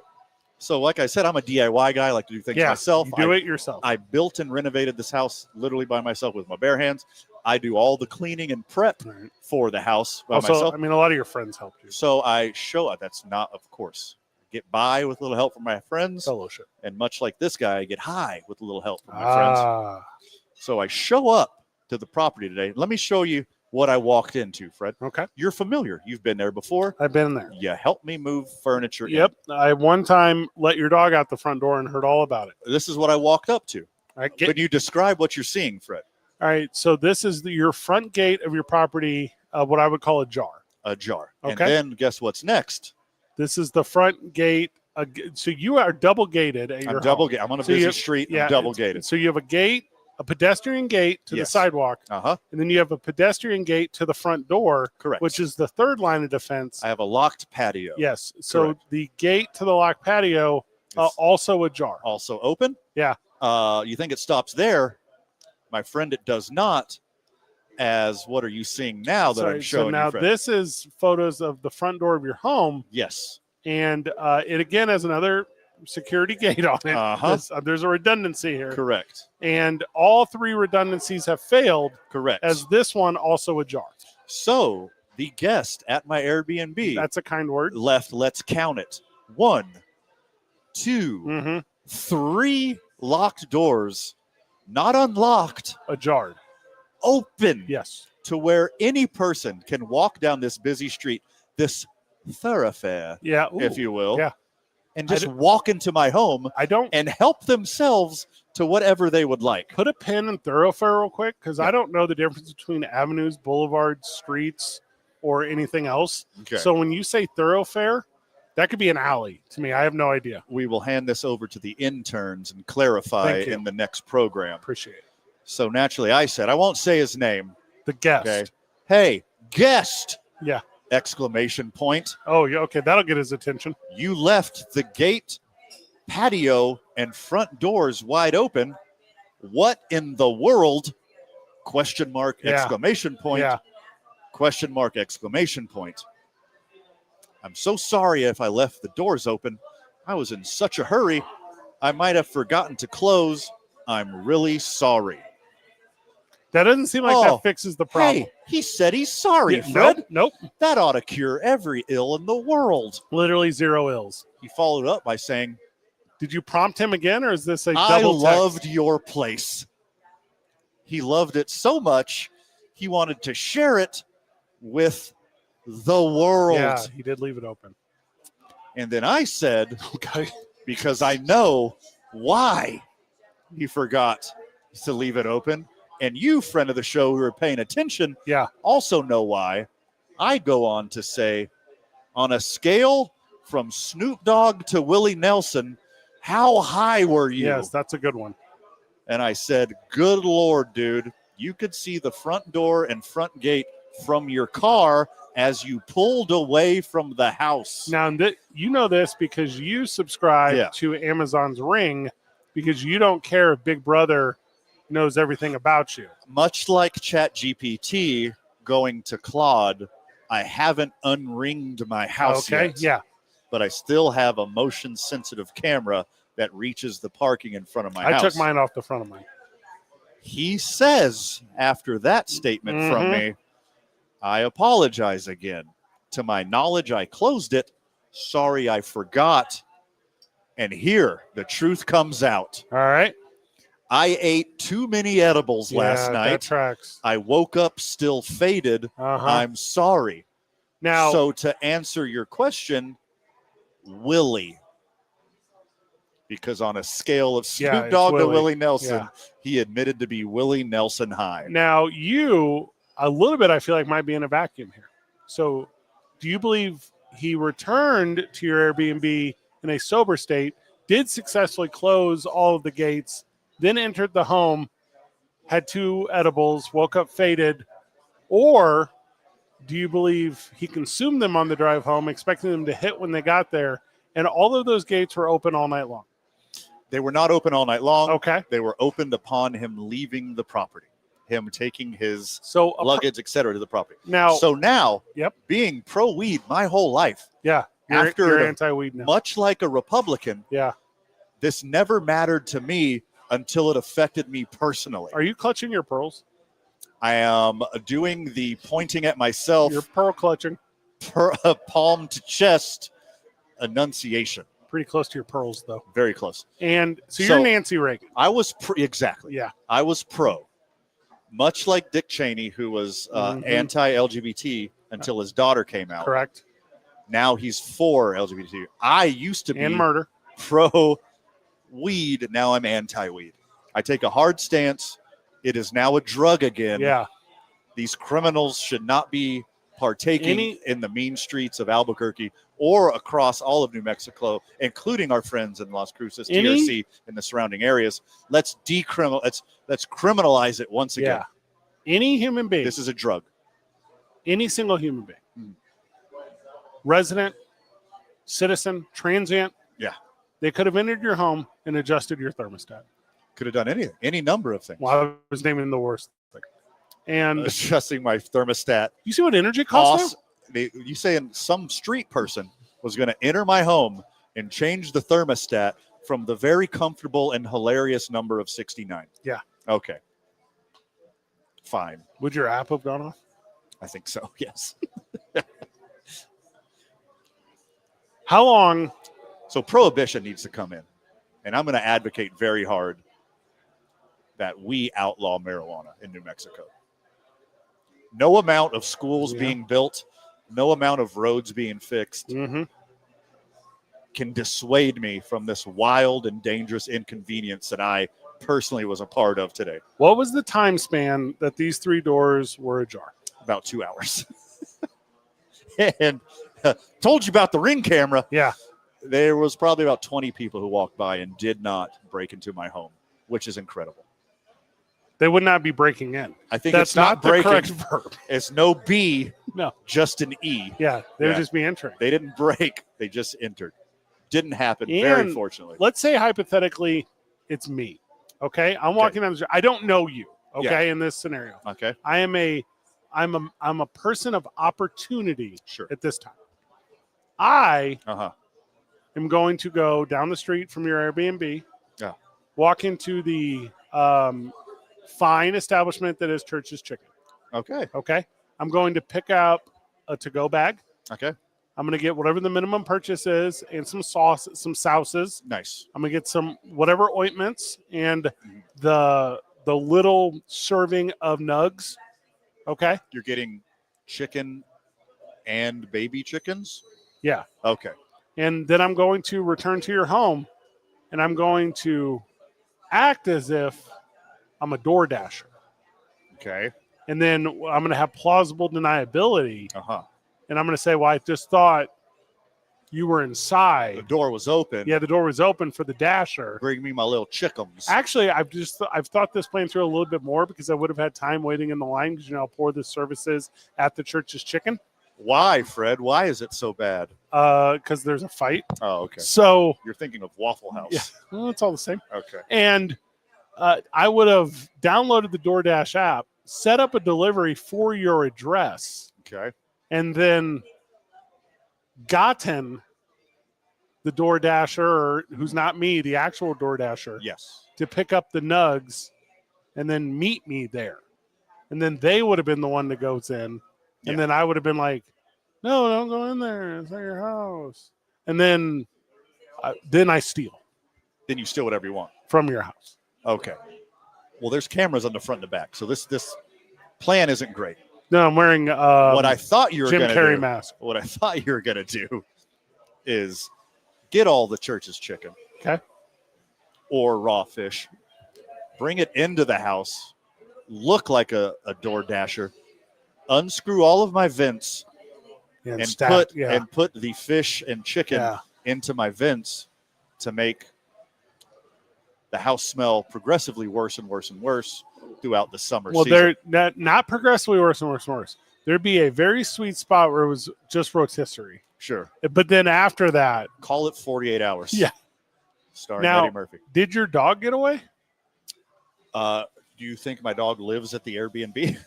So like I said, I'm a DIY guy. I like to do things myself. You do it yourself. I built and renovated this house literally by myself with my bare hands. I do all the cleaning and prep for the house by myself. I mean, a lot of your friends helped you. So I show that's not, of course. Get by with a little help from my friends. Fellowship. And much like this guy, I get high with a little help from my friends. So I show up to the property today. Let me show you what I walked into, Fred. Okay. You're familiar. You've been there before. I've been there. You helped me move furniture in. Yep. I one time let your dog out the front door and heard all about it. This is what I walked up to. But you describe what you're seeing, Fred. All right. So this is your front gate of your property what I would call a jar. A jar. Okay. And then guess what's next? This is the front gate. So you are double gated at your I'm double home. gated. I'm on a So you busy have- street. yeah, I'm double gated. So you have a gate, a pedestrian gate to the Yes. sidewalk, Uh-huh. and then you have a pedestrian gate to the front door, Correct. which is the third line of defense. I have a locked patio. Yes. So Correct. the gate to the locked patio, It's also ajar. also open. Yeah. You think it stops there? My friend, it does not. As what are you seeing now that I'm showing so now you, Fred? this is photos of the front door of your home, Yes. and it again has another security gate on it. Uh-huh. There's a redundancy here. Correct. And all three redundancies have failed, Correct. as this one also ajar. So the guest at my Airbnb That's a kind word. left, let's count it. 1, 2, Mm-hmm. 3 locked doors, not unlocked, Ajar. open Yes. to where any person can walk down this busy street, this thoroughfare, Yeah. if you will, yeah. and just walk into my home I don't and help themselves to whatever they would like. put a pin in thoroughfare real quick, because Yeah. I don't know the difference between avenues, boulevards, streets, or anything else. Okay. So when you say thoroughfare, that could be an alley to me. I have no idea. We will hand this over to the interns and clarify Thank you. in the next program. Appreciate it. So naturally, I said, I won't say his name. The guest. Okay. Hey, guest! Yeah. Exclamation point. Oh, yeah. Okay. That'll get his attention. You left the gate, patio, and front doors wide open. What in the world? Question mark, Yeah. exclamation point. Yeah. Question mark, exclamation point. I'm so sorry if I left the doors open. I was in such a hurry. I might have forgotten to close. I'm really sorry. That doesn't seem like Oh, that fixes the problem. Hey, he said he's sorry, Yeah, Fred. Nope. That ought to cure every ill in the world. Literally 0 ills. He followed up by saying, Did you prompt him again, or is this a I double text? loved your place. He loved it so much, he wanted to share it with the world. Yeah, he did leave it open. And then I said, Okay. because I know why he forgot to leave it open. And you, friend of the show who are paying attention, Yeah. also know why. I go on to say, on a scale from Snoop Dogg to Willie Nelson, how high were you? Yes, that's a good one. And I said, good Lord, dude, you could see the front door and front gate from your car as you pulled away from the house. Now, you know this because you subscribe Yeah. to Amazon's Ring, because you don't care if Big Brother knows everything about you. Much like ChatGPT going to Claude, I haven't unringed my house Okay. yet. Yeah. But I still have a motion-sensitive camera that reaches the parking in front of my I house. took mine off the front of mine. He says, after that statement from me, I apologize again. To my knowledge, I closed it. Sorry, I forgot. And here, the truth comes out. All right. I ate too many edibles last That night. tracks. I woke up still faded. Uh-huh. I'm sorry. Now, So to answer your question, Willie. Because on a scale of Yeah, Snoop it's Dogg to Willie. Willie Nelson, Yeah. he admitted to be Willie Nelson high. now you a little bit, I feel like, might be in a vacuum here. So, do you believe he returned to your Airbnb in a sober state, did successfully close all of the gates, then entered the home, had 2 edibles, woke up faded, or do you believe he consumed them on the drive home, expecting them to hit when they got there, and all of those gates were open all night long? They were not open all night long. Okay. They were opened upon him leaving the property, him taking his So luggage, etc., to the property. now, So now, Yep. being pro-weed my whole life, yeah, you're, after you're the- anti-weed now. much like a Republican, Yeah. this never mattered to me until it affected me personally. Are you clutching your pearls? I am doing the pointing at myself, You're pearl clutching. palm to chest enunciation. Pretty close to your pearls, though. Very close. And so So- you're Nancy Reagan. I was exactly. Yeah. I was pro. Much like Dick Cheney, who was anti-LGBT until his daughter came out. Correct. Now he's for LGBT. I used to be And murder. pro weed. Now I'm anti-weed. I take a hard stance. It is now a drug again. Yeah. These criminals should not be partaking in the mean streets of Albuquerque or across all of New Mexico, including our friends in Las Cruces, TRC, and the surrounding areas. Let's criminalize it once again. Any human being. This is a drug. Any single human being. Resident, citizen, transient. Yeah. They could have entered your home and adjusted your thermostat. Could have done anything, any number of things. Well, I was naming the worst thing. And adjusting my thermostat. You see what energy costs now? You saying some street person was going to enter my home and change the thermostat from the very comfortable and hilarious number of 69. Yeah. Okay. Fine. Would your app have gone off? I think so, yes. How long? So prohibition needs to come in. And I'm going to advocate very hard that we outlaw marijuana in New Mexico. No amount of schools being built, no amount of roads being fixed can dissuade me from this wild and dangerous inconvenience that I personally was a part of today. What was the time span that these 3 doors were ajar? About 2 hours. And told you about the Ring camera. Yeah. There was probably about 20 people who walked by and did not break into my home, which is incredible. They would not be breaking in. I think that's it's not breaking. The correct verb. It's no B, no, just an E. Yeah, they would just be entering. They didn't break. They just entered. Didn't happen, very fortunately. Let's say hypothetically it's me. Okay, I'm walking down the street. I don't know you. Okay, in this scenario. Okay, I'm a person of opportunity. Sure. At this time, I am going to go down the street from your Airbnb. Yeah. Walk into the fine establishment that is Church's Chicken. Okay. Okay. I'm going to pick up a to-go bag. Okay. I'm going to get whatever the minimum purchase is and some sauce, some sauces. Nice. I'm going to get some whatever ointments and the little serving of nugs. Okay. You're getting chicken and baby chickens? Yeah. Okay. And then I'm going to return to your home and I'm going to act as if I'm a door dasher. Okay. And then I'm going to have plausible deniability. And I'm going to say, well, I just thought you were inside. The door was open. Yeah, the door was open for the dasher. Bring me my little chickens. Actually, I've thought this plan through a little bit more because I would have had time waiting in the line because, how poor the service is at the Church's Chicken. Why, Fred? Why is it so bad? Because there's a fight. Oh, okay. So you're thinking of Waffle House. Yeah, well, it's all the same. Okay. And I would have downloaded the DoorDash app, set up a delivery for your address. Okay. And then gotten the DoorDasher, who's not me, the actual DoorDasher. Yes. To pick up the nugs and then meet me there. And then they would have been the one that goes in. And then I would have been like, no, don't go in there. It's not your house. And then I steal. Then you steal whatever you want. From your house. Okay. Well, there's cameras on the front and the back. So this plan isn't great. No, I'm wearing what I thought you were Jim going to Carrey do. mask. What I thought you were going to do is get all the Church's chicken. Okay. Or raw fish. Bring it into the house. Look like a door dasher. Unscrew all of my vents and put the fish and chicken into my vents to make the house smell progressively worse and worse and worse throughout the summer season. They're not progressively worse and worse and worse. There'd be a very sweet spot where it was just rotisserie. Sure. But then after that, call it 48 hours. Yeah. Starring Eddie Murphy. Did your dog get away? Do you think my dog lives at the Airbnb?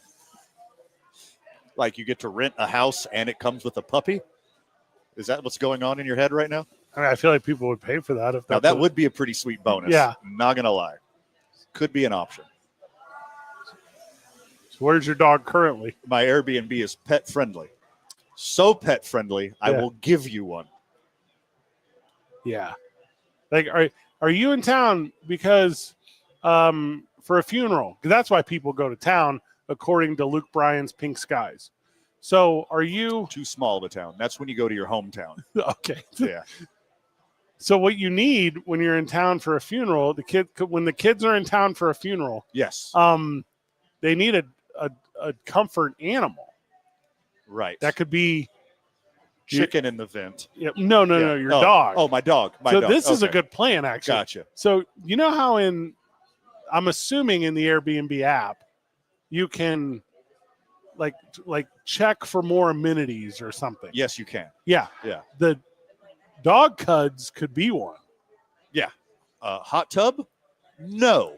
Like you get to rent a house and it comes with a puppy? Is that what's going on in your head right now? I mean, I feel like people would pay for that. Now, that would be a pretty sweet bonus. Yeah. Not going to lie. Could be an option. So where's your dog currently? My Airbnb is pet friendly. So pet friendly, I will give you one. Yeah. Like, are you in town because for a funeral? Because that's why people go to town, according to Luke Bryan's Pink Skies. So are you... Too small of a town. That's when you go to your hometown. Okay. Yeah. So what you need when you're in town for a funeral, when the kids are in town for a funeral, yes, they need a comfort animal. Right. That could be chicken in the vent. Yeah, no, your dog. Oh, my dog. This is a good plan, actually. Gotcha. So you know how I'm assuming in the Airbnb app, you can like check for more amenities or something. Yes, you can. Yeah. Yeah. The dog cuds could be one. Yeah. Hot tub? No.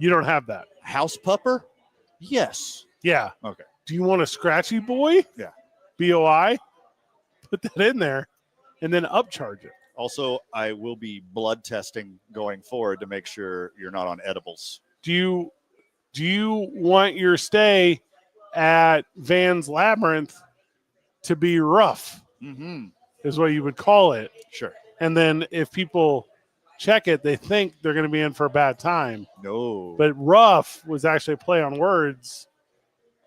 You don't have that. House pupper? Yes. Yeah. Okay. Do you want a scratchy boy? Yeah. BOI? Put that in there and then upcharge it. Also, I will be blood testing going forward to make sure you're not on edibles. Do you want your stay at Van's Labyrinth to be rough? Mm-hmm. Is what you would call it. Sure. And then if people check it, they think they're going to be in for a bad time. No. But rough was actually a play on words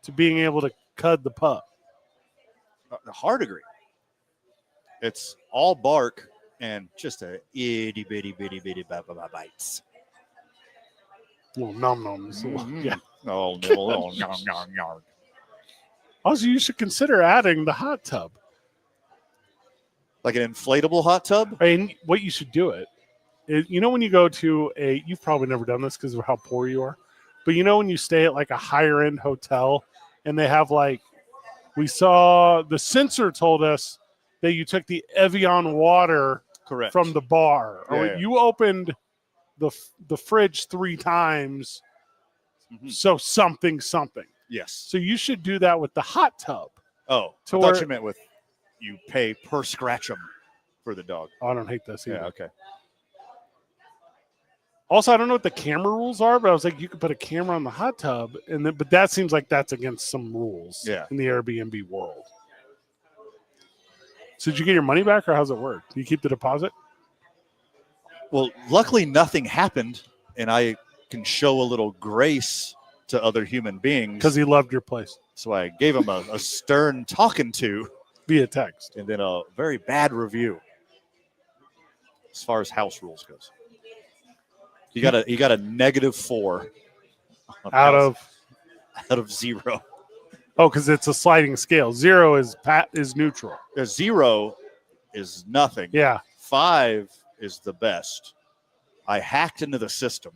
to being able to cud the pup. Hard agree. It's all bark and just a itty bitty bites. Little num nums. Mm-hmm. Yeah. Oh, no. Yarn. Also, you should consider adding the hot tub. Like an inflatable hot tub? I mean, what you should do you know when you go to you've probably never done this because of how poor you are, but you know when you stay at like a higher end hotel and they have we saw the censor told us that you took the Evian water Correct. from the bar. Yeah, Or yeah. you opened the fridge 3 times, so something. Yes. So you should do that with the hot tub. Oh, I thought you meant with you pay per scratchum for the dog. Oh, I don't hate this either. Yeah, okay. Also, I don't know what the camera rules are, but I was like, you could put a camera on the hot tub, but that seems like that's against some rules in the Airbnb world. So did you get your money back, or how's it work? Do you keep the deposit? Well, luckily nothing happened, and I can show a little grace to other human beings. Because he loved your place. So I gave him a stern talking to. Via text. And then a very bad review as far as house rules goes. You got a -4 out of 0. Oh, because it's a sliding scale. 0 is neutral. 0 is nothing. Yeah. 5 is the best. I hacked into the system,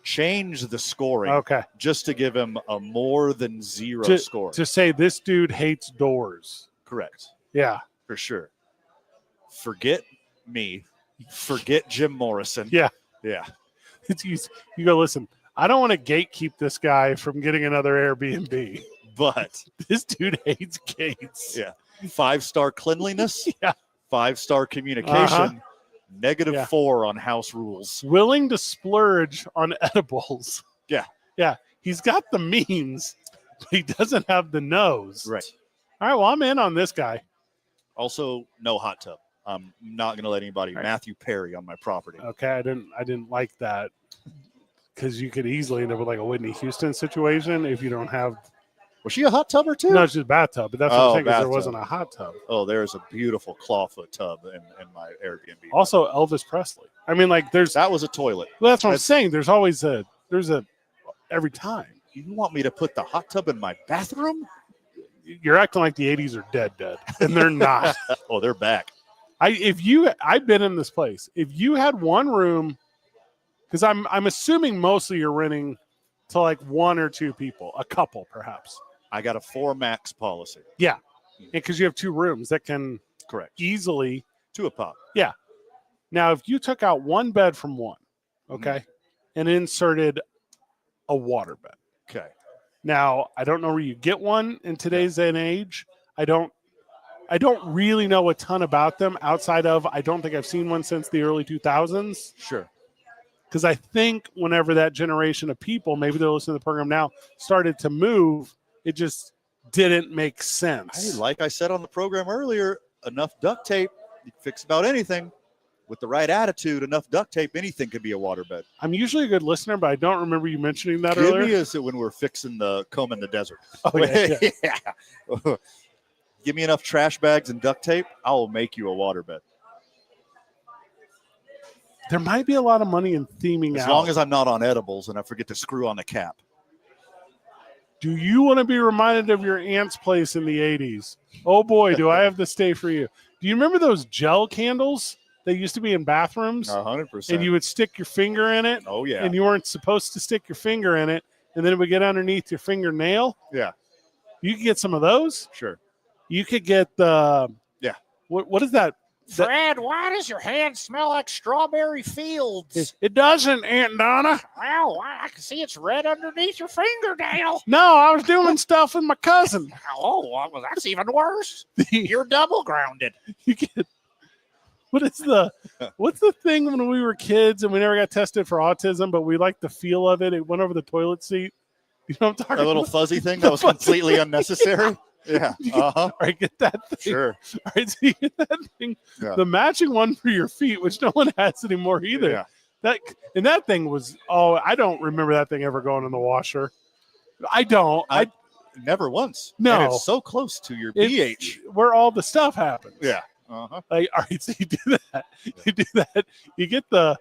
changed the scoring, just to give him a more than 0 score. To say this dude hates doors. Correct. Yeah. For sure. Forget me. Forget Jim Morrison. Yeah. Yeah. You go, listen, I don't want to gatekeep this guy from getting another Airbnb. But this dude hates gates. Yeah. 5-star cleanliness. Yeah. 5-star communication. -4 on house rules. Willing to splurge on edibles. Yeah. Yeah. He's got the means, but he doesn't have the nose. Right. All right. Well, I'm in on this guy. Also, no hot tub. I'm not going to let anybody Matthew Perry on my property. Okay. I didn't like that because you could easily end up with like a Whitney Houston situation if you don't have. Was she a hot tubber too? No, it's just a bathtub, but that's what I'm saying, because there wasn't a hot tub. Oh, there's a beautiful clawfoot tub in my Airbnb. Also, Elvis Presley. I mean, like that was a toilet. Well, that's what I'm saying. There's always every time. You want me to put the hot tub in my bathroom? You're acting like the 80s are dead, and they're not. Oh, they're back. I've been in this place. If you had one room, because I'm assuming mostly you're renting to like 1 or 2 people, a couple perhaps. I got a 4 max policy. Yeah, because you have 2 rooms that can easily 2 a pop. Yeah. Now, if you took out 1 bed from one, and inserted a water bed. Okay. Now, I don't know where you get one in today's day and age. I don't really know a ton about them outside of I don't think I've seen one since the early 2000s. Sure. Because I think whenever that generation of people, maybe they're listening to the program now, started to move, it just didn't make sense. Like I said on the program earlier, enough duct tape, you can fix about anything. With the right attitude, enough duct tape, anything could be a waterbed. I'm usually a good listener, but I don't remember you mentioning that earlier. earlier. Is it when we're fixing the comb in the desert? Oh, yeah. Give me enough trash bags and duct tape, I will make you a waterbed. There might be a lot of money in theming as long as I'm not on edibles and I forget to screw on the cap. Do you want to be reminded of your aunt's place in the 80s? Oh, boy, do I have to stay for you. Do you remember those gel candles that used to be in bathrooms? 100%. And you would stick your finger in it? Oh, yeah. And you weren't supposed to stick your finger in it, and then it would get underneath your fingernail? Yeah. You could get some of those. Sure. You could get the yeah. What is that? Fred, why does your hand smell like strawberry fields? It doesn't, Aunt Donna. Well, I can see it's red underneath your fingernail. No, I was doing stuff with my cousin. Oh, well, that's even worse. You're double grounded. You get what's the thing when we were kids and we never got tested for autism, but we liked the feel of it? It went over the toilet seat. You know what I'm talking about? A little about? fuzzy thing that was completely unnecessary. Yeah. All right, get that thing. Sure. All right, so you get that thing. Yeah. The matching one for your feet, which no one has anymore either. Yeah. That thing was, I don't remember that thing ever going in the washer. I don't. I never once. No. And it's so close to your pH. Where all the stuff happens. Yeah. Like, all right, so you do that. You do that. You get the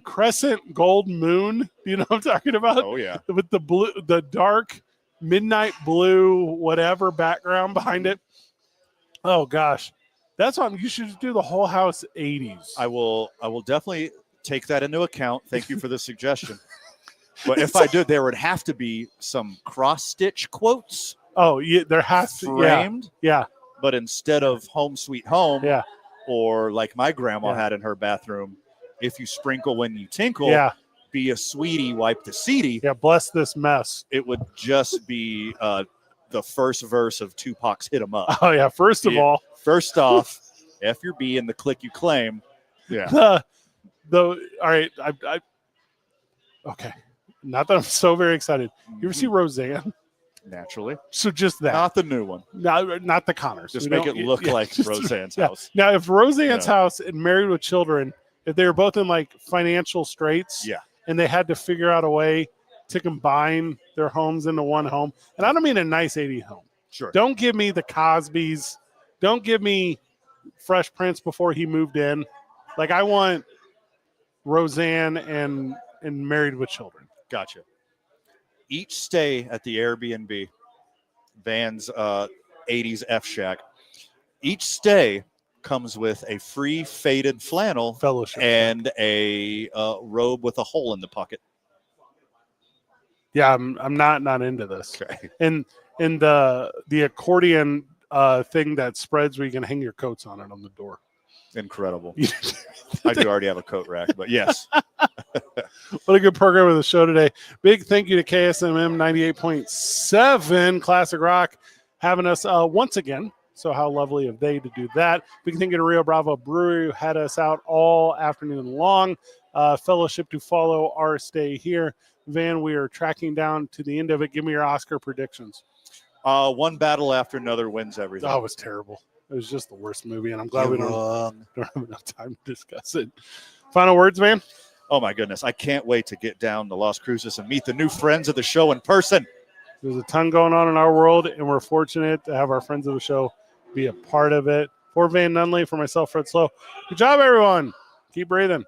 crescent gold moon. Do you know what I'm talking about? Oh, yeah. With the dark midnight blue, whatever background behind it. Oh gosh, that's what you should do. The whole house 80s. I will definitely take that into account. Thank you for the suggestion. But if I did, there would have to be some cross stitch quotes. Oh, yeah, there has to framed. Yeah. But instead of "Home Sweet Home," yeah, or like my grandma had in her bathroom, "If you sprinkle when you tinkle," yeah. Be a sweetie, wipe the seedy. Yeah, bless this mess. It would just be the first verse of Tupac's "Hit 'Em Up." Oh yeah, first off, F your B and the click you claim. Yeah. All right, I okay. Not that I'm so very excited. You ever see Roseanne? Naturally. So just that. Not the new one. Not the Connors. Just make it look like Roseanne's house. Now, if Roseanne's house and Married with Children, if they were both in like financial straits, and they had to figure out a way to combine their homes into one home, and I don't mean a nice 80s home. Sure. Don't give me the Cosbys. Don't give me Fresh Prince before he moved in. Like, I want Roseanne and Married with Children. Gotcha. Each stay at the Airbnb, Van's 80s F Shack, each stay comes with a free faded flannel fellowship and a robe with a hole in the pocket. Yeah, I'm not into this. Okay. And the accordion thing that spreads where you can hang your coats on it on the door. Incredible. I do already have a coat rack, but yes. What a good program of the show today. Big thank you to KSMM 98.7 Classic Rock having us once again. So how lovely of they to do that. Big thank you to Rio Bravo Brewery who had us out all afternoon long. Fellowship to follow our stay here. Van, we are tracking down to the end of it. Give me your Oscar predictions. One battle after another wins everything. Oh, it was terrible. It was just the worst movie, and I'm glad we don't have enough time to discuss it. Final words, man? Oh, my goodness. I can't wait to get down to Las Cruces and meet the new friends of the show in person. There's a ton going on in our world, and we're fortunate to have our friends of the show be a part of it. For Van Nunley, for myself, Fred Slow. Good job, everyone. Keep breathing.